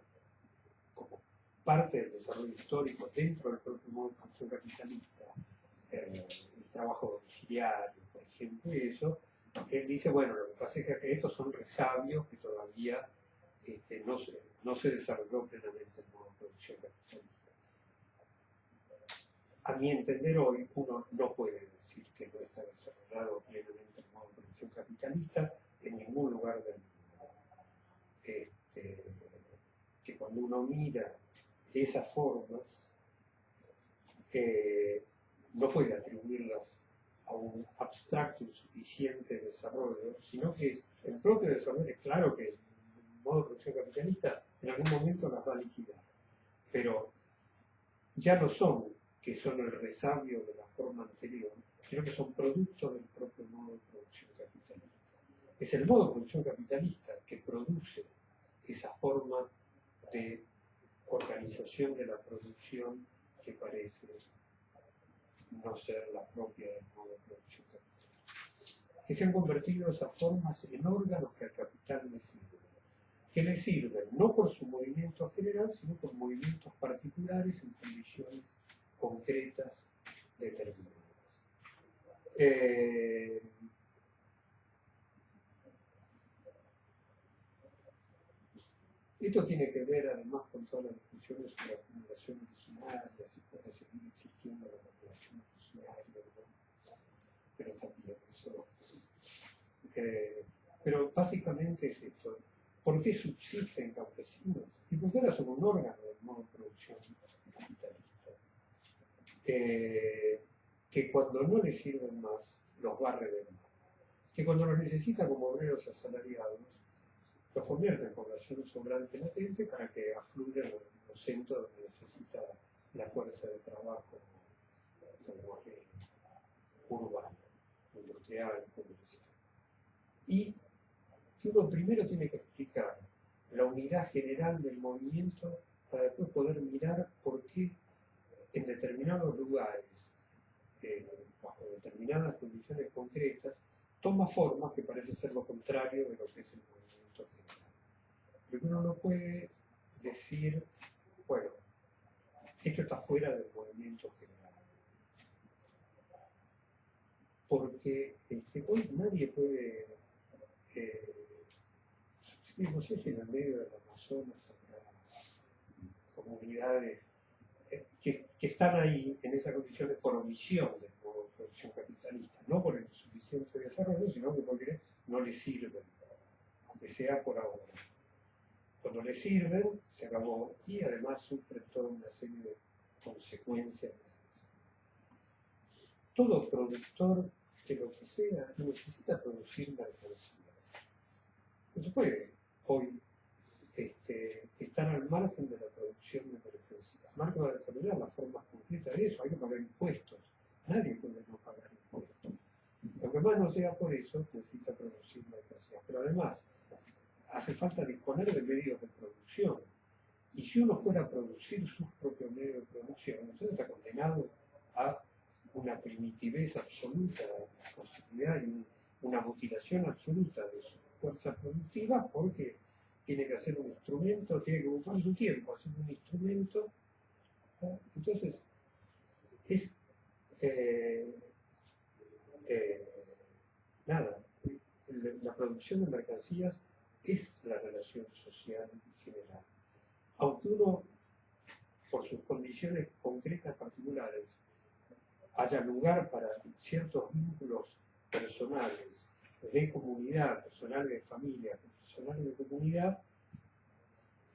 como parte del desarrollo histórico dentro del propio modo de producción capitalista, el trabajo domiciliario, por ejemplo, y eso. Él dice, bueno, lo que pasa es que estos son resabios que todavía no se desarrolló plenamente el modo de producción capitalista. A mi entender, hoy uno no puede decir que no está desarrollado plenamente el modo de producción capitalista en ningún lugar del mundo. Que cuando uno mira esas formas, no puede atribuirlas a un abstracto insuficiente desarrollo, sino que es el propio desarrollo. Es claro que el modo de producción capitalista en algún momento las va a liquidar, pero ya no son que son el resabio de la forma anterior, sino que son producto del propio modo de producción capitalista. Es el modo de producción capitalista que produce esa forma de organización de la producción que parece no ser la propia del modo de producción capitalista. Que se han convertido esas formas en órganos que al capital le sirven. Que le sirven no por su movimiento general, sino por movimientos particulares en condiciones concretas determinadas. Esto tiene que ver además con todas las discusiones sobre la acumulación originaria, si puede seguir existiendo la acumulación originaria, ¿no? Pero también eso. Pero básicamente es esto. ¿Por qué subsisten campesinos? Y porque ahora son un órgano del modo de producción capitalista. Que cuando no les sirven más, los va a revelar. Que cuando los necesita como obreros asalariados, los convierte en población sobrante latente para que afluyan los centros donde necesita la fuerza de trabajo urbana, industrial, comercial. Y que uno primero tiene que explicar la unidad general del movimiento para después poder mirar por qué en determinados lugares, bajo determinadas condiciones concretas, toma formas que parece ser lo contrario de lo que es el movimiento general. Pero uno no puede decir, bueno, esto está fuera del movimiento general. Porque hoy nadie puede, no sé si en el medio del Amazonas habrá comunidades que están ahí en esas condiciones por omisión del modo de producción capitalista, no por el suficiente desarrollo, sino que porque no les sirven, aunque sea por ahora. Cuando les sirven, se acabó, y además sufren toda una serie de consecuencias. Todo productor de lo que sea necesita producir mercancías. No se puede hoy estar al margen de la producción de mercancías. Marco va a desarrollar las formas concretas de eso, hay que pagar impuestos. Nadie puede no pagar impuestos. Lo que más no sea por eso, necesita producir mercancías. Pero además, hace falta disponer de medios de producción. Y si uno fuera a producir sus propios medios de producción, entonces está condenado a una primitivez absoluta de la posibilidad y una mutilación absoluta de su fuerza productiva, porque tiene que hacer un instrumento, tiene que ocupar su tiempo hacer un instrumento. Entonces, es nada, la producción de mercancías es la relación social general. Aunque uno, por sus condiciones concretas particulares, haya lugar para ciertos vínculos personales, de comunidad, personales de familia, personales de comunidad,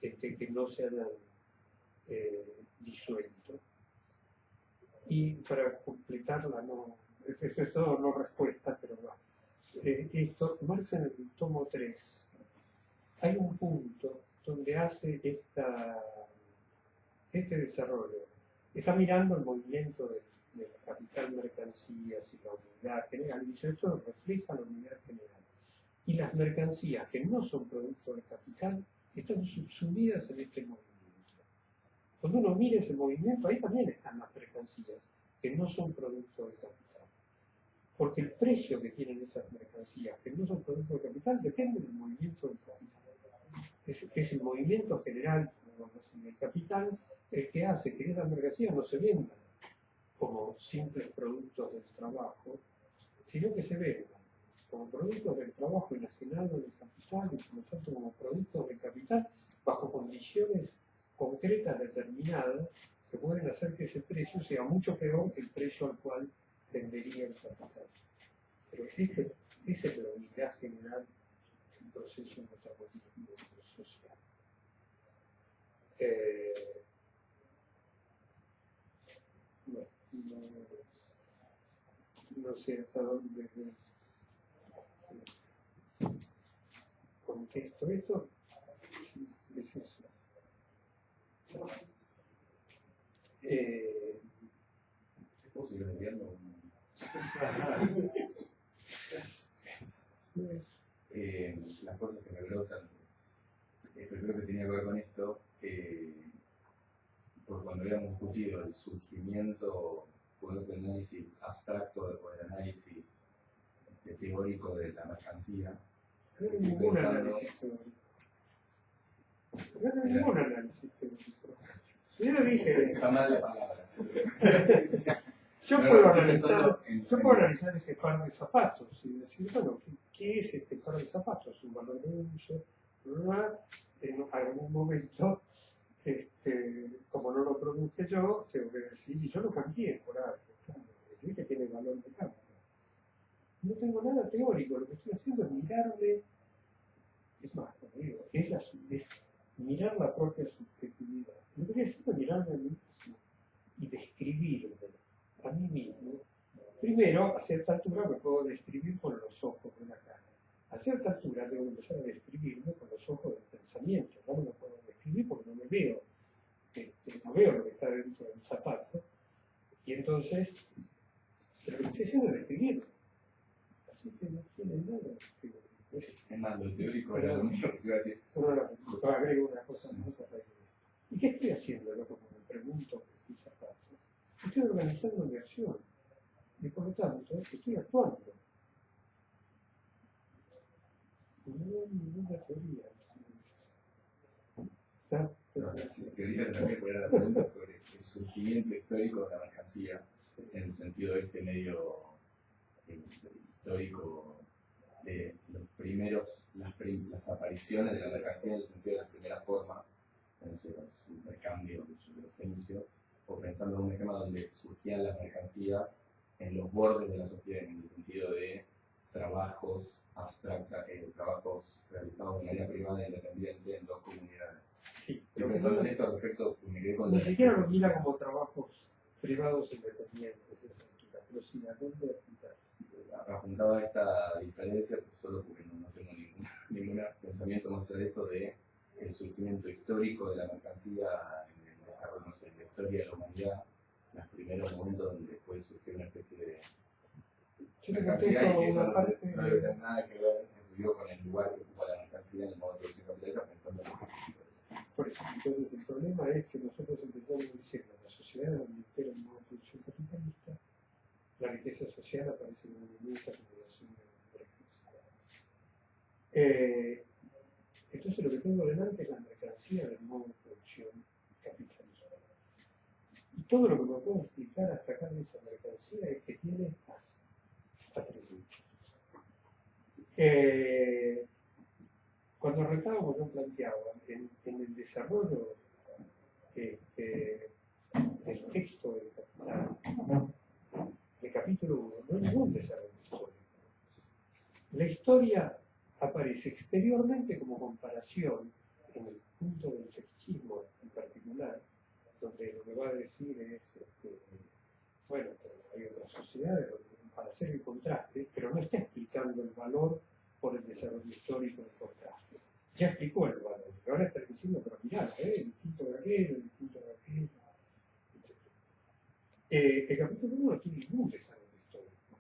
que no se hayan disuelto. Y para completarla, esto es todo no respuesta, pero esto, Marx en el tomo 3, hay un punto donde hace este desarrollo. Está mirando el movimiento del capital mercancías y la unidad general, y dice, esto refleja la unidad general. Y las mercancías que no son producto del capital están subsumidas en este movimiento. Cuando uno mira ese movimiento, ahí también están las mercancías que no son producto del capital. Porque el precio que tienen esas mercancías que no son producto del capital depende del movimiento del capital. Es el movimiento general del capital el que hace que esas mercancías no se vendan como simples productos del trabajo, sino que se vendan como productos del trabajo enajenado del capital y por lo tanto como productos del capital bajo condiciones concretas determinadas que pueden hacer que ese precio sea mucho peor que el precio al cual vendería el capital. Pero esa es la unidad general del proceso metabolismo social. No sé hasta dónde contesto esto. Sí, es eso. ¿Puedo seguir enviando? Las cosas que me brotan, primero que tenía que ver con esto, porque cuando habíamos discutido el surgimiento, el análisis abstracto o el análisis teórico de la mercancía, No hay ningún análisis teórico. No hay ningún análisis teórico. Yo lo dije. está mal la palabra. Yo puedo analizar este par de zapatos y decir, bueno, ¿qué es este par de zapatos? Un valor de uso, ¿verdad? En algún momento, como no lo produje yo, tengo que decir, y yo lo cambié por algo, claro, decir que tiene valor de cambio. No tengo nada teórico, lo que estoy haciendo es mirarme, es más, como digo, es mirar la propia subjetividad. Lo que estoy haciendo es mirarme a mí mismo y describirme a mí mismo. Primero, a cierta altura me puedo describir con los ojos de la cara. A cierta altura tengo que empezar a describirme con los ojos del pensamiento. Ya no me puedo describir porque no me veo. No veo lo que está dentro del zapato. Y entonces, lo que estoy haciendo es describirme. Así que no tiene nada de teórico. Es más, lo teórico era lo único que iba a decir. No, agrego una cosa más a la idea. ¿Y qué estoy haciendo yo cuando me pregunto qué zapato? Estoy organizando mi acción. Y por lo tanto, estoy actuando. No hay ninguna teoría. Quería también poner la pregunta sobre el surgimiento histórico de la mercancía, en el sentido de este medio histórico de los primeros, las apariciones de la mercancía en el sentido de las primeras formas, no sé, su intercambio de los fenicios, o pensando en un esquema donde surgían las mercancías en los bordes de la sociedad, en el sentido de trabajos abstractos, trabajos realizados de manera privada e independiente en dos comunidades. Sí, Estoy pensando en esto al respecto, me quedé con ni siquiera lo mira como trabajos privados independientes a esa altura, pero sí, ¿a dónde apuntas? Apuntaba a esta diferencia, pues solo porque no tengo ningún pensamiento más allá de eso, de el surgimiento histórico de la mercancía en el desarrollo, no sé, en la historia de la humanidad, los primeros momentos donde puede surgir una especie de Yo te mercancía contesto y eso una parte. no debe tener nada que ver, que surgió con el lugar que ocupa la mercancía en el modo de producción capitalista, pensando en lo que es la historia. Por eso, entonces el problema es que nosotros empezamos diciendo la sociedad de la entera en modo de producción capitalista, la riqueza social aparece en una inmensa acumulación de mercancías. Entonces lo que tengo delante es la mercancía del modo de producción capitalista. Y todo lo que me puedo explicar hasta acá de esa mercancía es que tiene estas atributos. Cuando arrancábamos yo planteaba en el desarrollo del texto del Capital, el capítulo 1, no hay ningún desarrollo histórico. La historia aparece exteriormente como comparación en el punto del fetichismo en particular, donde lo que va a decir es, bueno, hay otras sociedades para hacer el contraste, pero no está explicando el valor por el desarrollo histórico del contraste. Ya explicó el valor, pero ahora está diciendo, pero mirá, distinto de aquello, distinto de aquello, etc. El capítulo 1 no tiene ningún desarrollo histórico.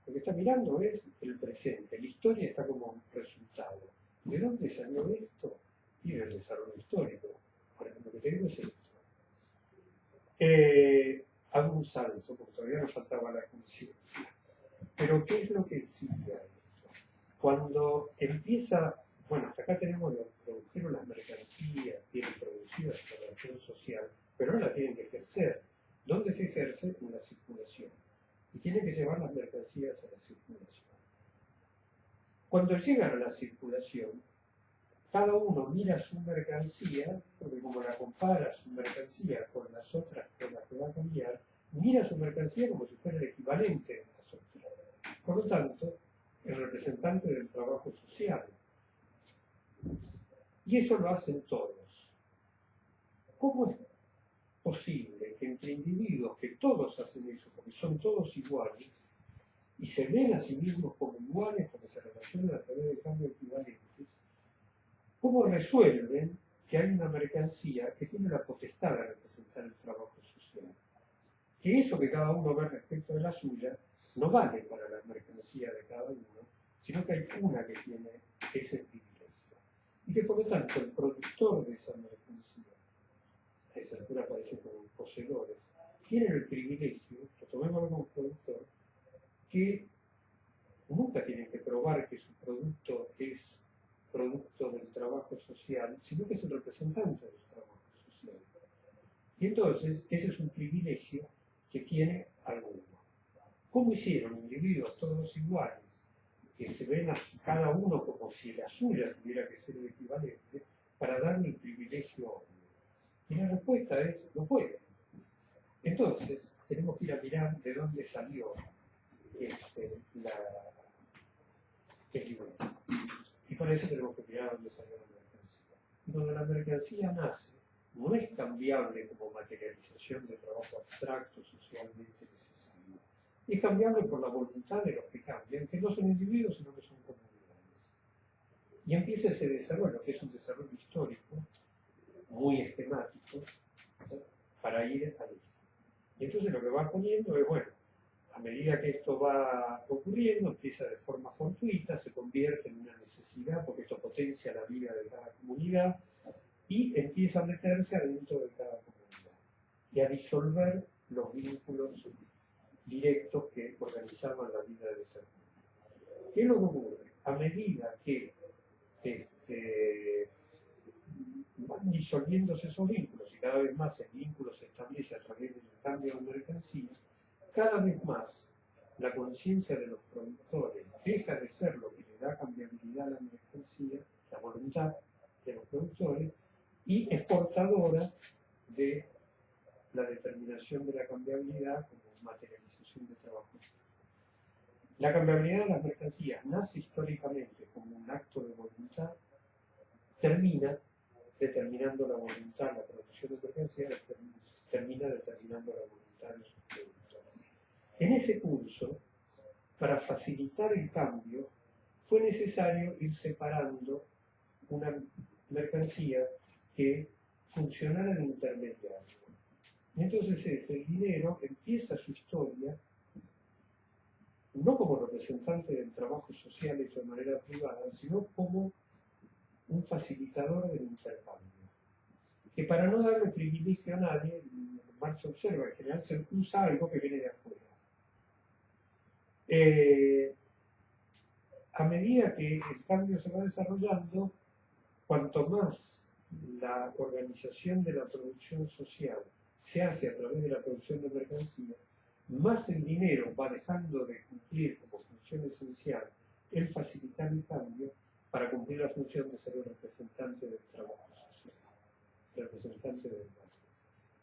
Lo que está mirando es el presente. La historia está como resultado. ¿De dónde salió esto? Y del desarrollo histórico. Por ejemplo, lo que te digo es esto. Hago un salto, porque todavía nos faltaba la conciencia. Pero ¿qué es lo que sigue a esto? Cuando empieza, bueno, hasta acá tenemos lo que produjeron las mercancías, tienen producidas por la acción social, pero ahora la tienen que ejercer. ¿Dónde se ejerce? En la circulación. Y tienen que llevar las mercancías a la circulación. Cuando llegan a la circulación, cada uno mira su mercancía, porque como la compara su mercancía con las otras con las que va a cambiar, mira su mercancía como si fuera el equivalente de las otras. Por lo tanto, el representante del trabajo social. Y eso lo hacen todos. ¿Cómo es posible que entre individuos que todos hacen eso, porque son todos iguales, y se ven a sí mismos como iguales porque se relacionan a través de cambios equivalentes, cómo resuelven que hay una mercancía que tiene la potestad de representar el trabajo social. Que eso que cada uno ve respecto de la suya no vale para la mercancía de cada uno, sino que hay una que tiene ese privilegio. Y que por lo tanto el productor de esa mercancía, a esa altura aparece como poseedores, tienen el privilegio, lo tomemos como productor, que nunca tienen que probar que su producto es producto del trabajo social, sino que es el representante del trabajo social. Y entonces, ese es un privilegio que tiene alguno. ¿Cómo hicieron individuos todos iguales, que se ven a cada uno como si la suya tuviera que ser el equivalente, para darle el privilegio a otro? Y la respuesta es, no pueden. Entonces, tenemos que ir a mirar de dónde salió el libro. Y para eso tenemos que mirar dónde salió la mercancía. Y cuando la mercancía nace, no es cambiable como materialización de trabajo abstracto socialmente necesario. Es cambiable por la voluntad de los que cambian, que no son individuos, sino que son comunidades. Y empieza ese desarrollo, que es un desarrollo histórico, muy esquemático, ¿no?, para ir a esto. Y entonces lo que va poniendo es, bueno, a medida que esto va ocurriendo, empieza de forma fortuita, se convierte en una necesidad, porque esto potencia la vida de cada comunidad, y empieza a meterse adentro de cada comunidad, y a disolver los vínculos directos que organizaban la vida de esa comunidad. ¿Qué es lo que ocurre? A medida que van disolviéndose esos vínculos, y cada vez más el vínculo se establece a través del cambio de mercancías, cada vez más la conciencia de los productores deja de ser lo que le da cambiabilidad a la mercancía, la voluntad de los productores, y es portadora de la determinación de la cambiabilidad como materialización de trabajo. La cambiabilidad de las mercancías nace históricamente como un acto de voluntad, termina determinando la voluntad, la producción de mercancías termina determinando la voluntad de sus productores. En ese curso, para facilitar el cambio, fue necesario ir separando una mercancía que funcionara de intermediario. Y entonces el dinero empieza su historia no como representante del trabajo social hecho de manera privada, sino como un facilitador del intercambio. Que para no darle privilegio a nadie, Marx observa que en general se usa algo que viene de afuera. A medida que el cambio se va desarrollando, cuanto más la organización de la producción social se hace a través de la producción de mercancías, más el dinero va dejando de cumplir como función esencial el facilitar el cambio para cumplir la función de ser el representante del trabajo social, representante del valor.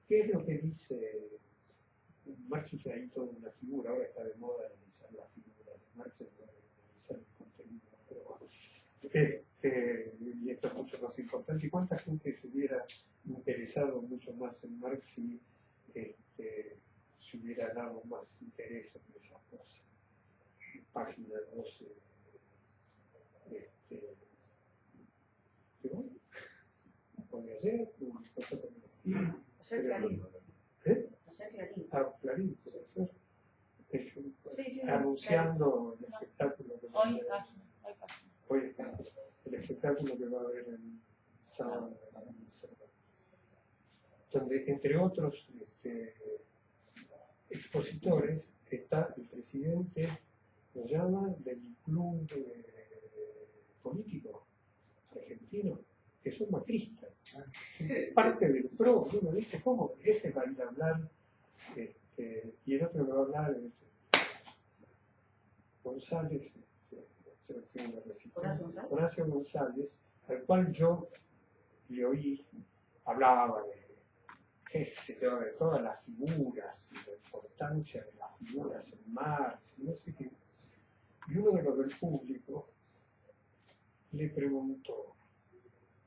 ¿Qué es lo que dice Marx? Usa ahí toda una figura, ahora está de moda analizar la figura de Marx en lugar de analizar el contenido, pero y esto es mucho más importante. ¿Y cuánta gente se hubiera interesado mucho más en Marx si se hubiera dado más interés en esas cosas? Página 12. Podría ser una cosa por el estilo. Ayer Clarín. ¿Eh? Ayer Clarín. Ah, Clarín, puede ser. Sí, Anunciando el espectáculo que va a Hoy haber. página. Hoy está el espectáculo que va a haber el sábado en Cervantes, donde entre otros expositores está el presidente, nos llama, del club político argentino, que son macristas, son parte del PRO. Y uno dice, ¿cómo? Ese va a ir a hablar, y el otro que va a hablar es González, yo tengo una resistencia, Horacio González, al cual yo le oí, hablaba de, qué sé yo, de todas las figuras y la importancia de las figuras en Marx, no sé qué. Y uno de los del público le preguntó,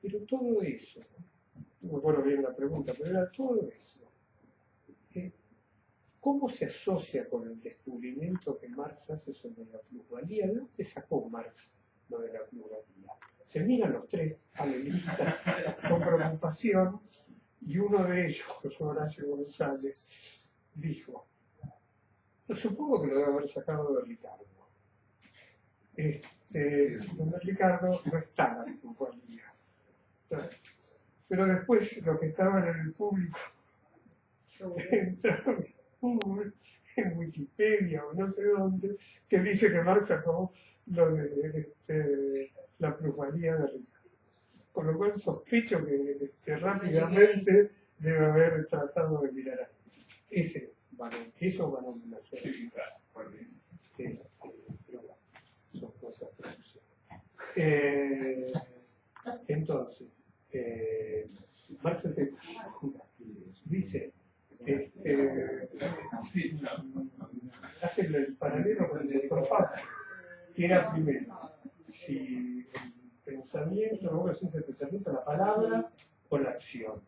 pero todo eso, no me acuerdo bien la pregunta, pero era todo eso, ¿cómo se asocia con el descubrimiento que Marx hace sobre la plusvalía? ¿De dónde sacó Marx lo de la pluralidad? Se miran los tres panelistas con preocupación y uno de ellos, José Horacio González, dijo, yo supongo que lo debe haber sacado de Ricardo. Donde Ricardo no está en la compañía. Pero después los que estaban en el público entraron en Wikipedia o no sé dónde, que dice que Marx sacó lo de la plusvalía de Ricardo. Con lo cual sospecho que rápidamente debe haber tratado de mirar ahí. Eso van a homenajear. Pero bueno, son cosas que suceden. Entonces, Marx dice, hace el paralelo con el doctor Papa, que era primero, si el pensamiento, luego si es el pensamiento, la palabra o la acción.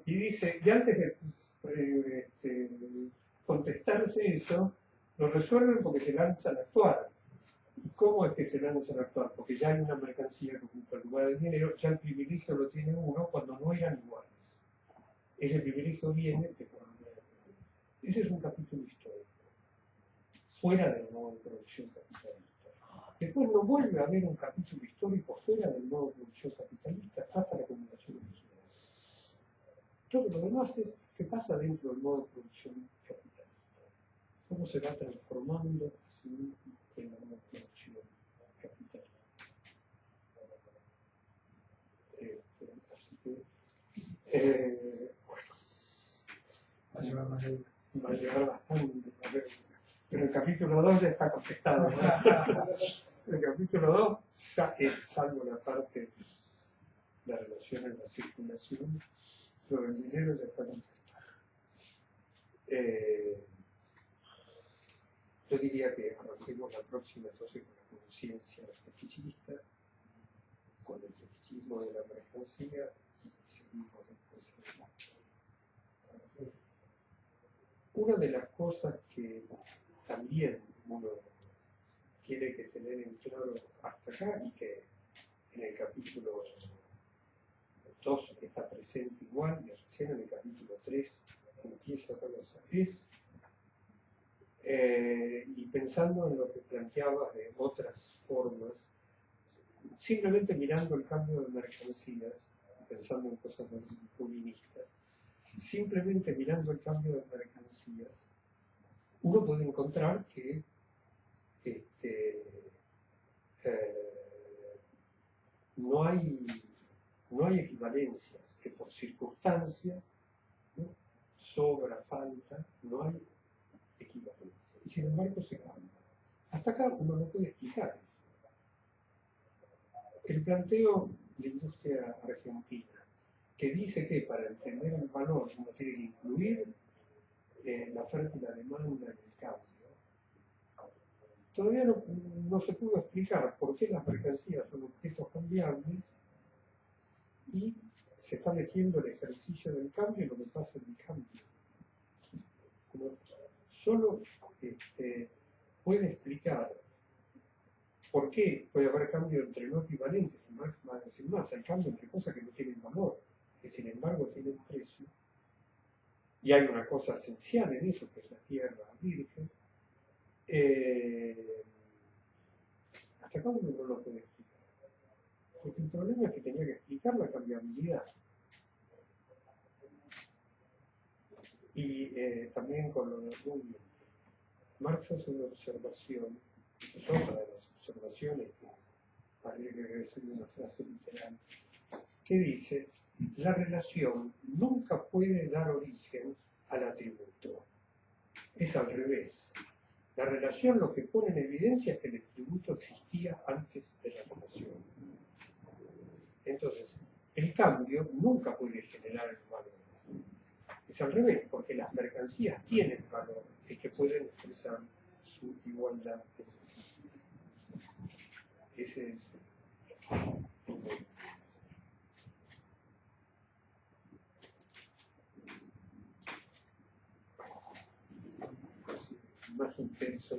Y dice, y antes de contestarse eso, lo resuelven porque se lanzan a actuar. ¿Y cómo es que se lanzan a actuar? Porque ya hay una mercancía que ocupa el lugar del dinero, ya el privilegio lo tiene uno cuando no eran iguales. Ese privilegio viene de por medio. Ese es un capítulo histórico, fuera del modo de producción capitalista. Después no vuelve a haber un capítulo histórico fuera del modo de producción capitalista hasta la acumulación original. Todo lo demás es qué pasa dentro del modo de producción capitalista. Cómo se va transformando así en la modo de producción capitalista. Así que, bueno, va a llevar bastante. Pero el capítulo 2 ya está contestado, ¿no? El capítulo 2, salvo la parte, la relación en la circulación, lo del dinero ya está contestado. Yo diría que arranquemos la próxima entonces con la conciencia fetichista, con el fetichismo de la mercancía, y seguimos después en el acto. Una de las cosas que también uno tiene que tener en claro hasta acá y que en el capítulo 2 está presente igual y recién en el capítulo 3 empieza a conocer y pensando en lo que planteabas de otras formas, simplemente mirando el cambio de mercancías, pensando en cosas masculinistas, simplemente mirando el cambio de mercancías, uno puede encontrar que no hay equivalencias, que por circunstancias, ¿no? Sobra, falta, no hay equivalencia. Y sin embargo se cambia. Hasta acá uno no puede explicar eso. El planteo de industria argentina, que dice que para entender el valor uno tiene que incluir la oferta y la demanda en el cambio. Todavía no se pudo explicar por qué las mercancías son objetos cambiables y se está metiendo el ejercicio del cambio en lo que pasa en el cambio. Solo puede explicar por qué puede haber cambio entre no equivalentes, y Marx va a decir más, hay cambio entre cosas que no tienen valor, que sin embargo tienen precio. Y hay una cosa esencial en eso, que es la tierra virgen. Hasta acá uno no lo puede explicar. Porque el problema es que tenía que explicar la cambiabilidad. Y también con lo de Rubin. Marx hace una observación, es otra de las observaciones que parece que debe ser una frase literal, que dice, la relación nunca puede dar origen al atributo. Es al revés. La relación lo que pone en evidencia es que el atributo existía antes de la relación. Entonces, el cambio nunca puede generar el valor. Es al revés, porque las mercancías tienen valor y que pueden expresar su igualdad. Ese es más intenso.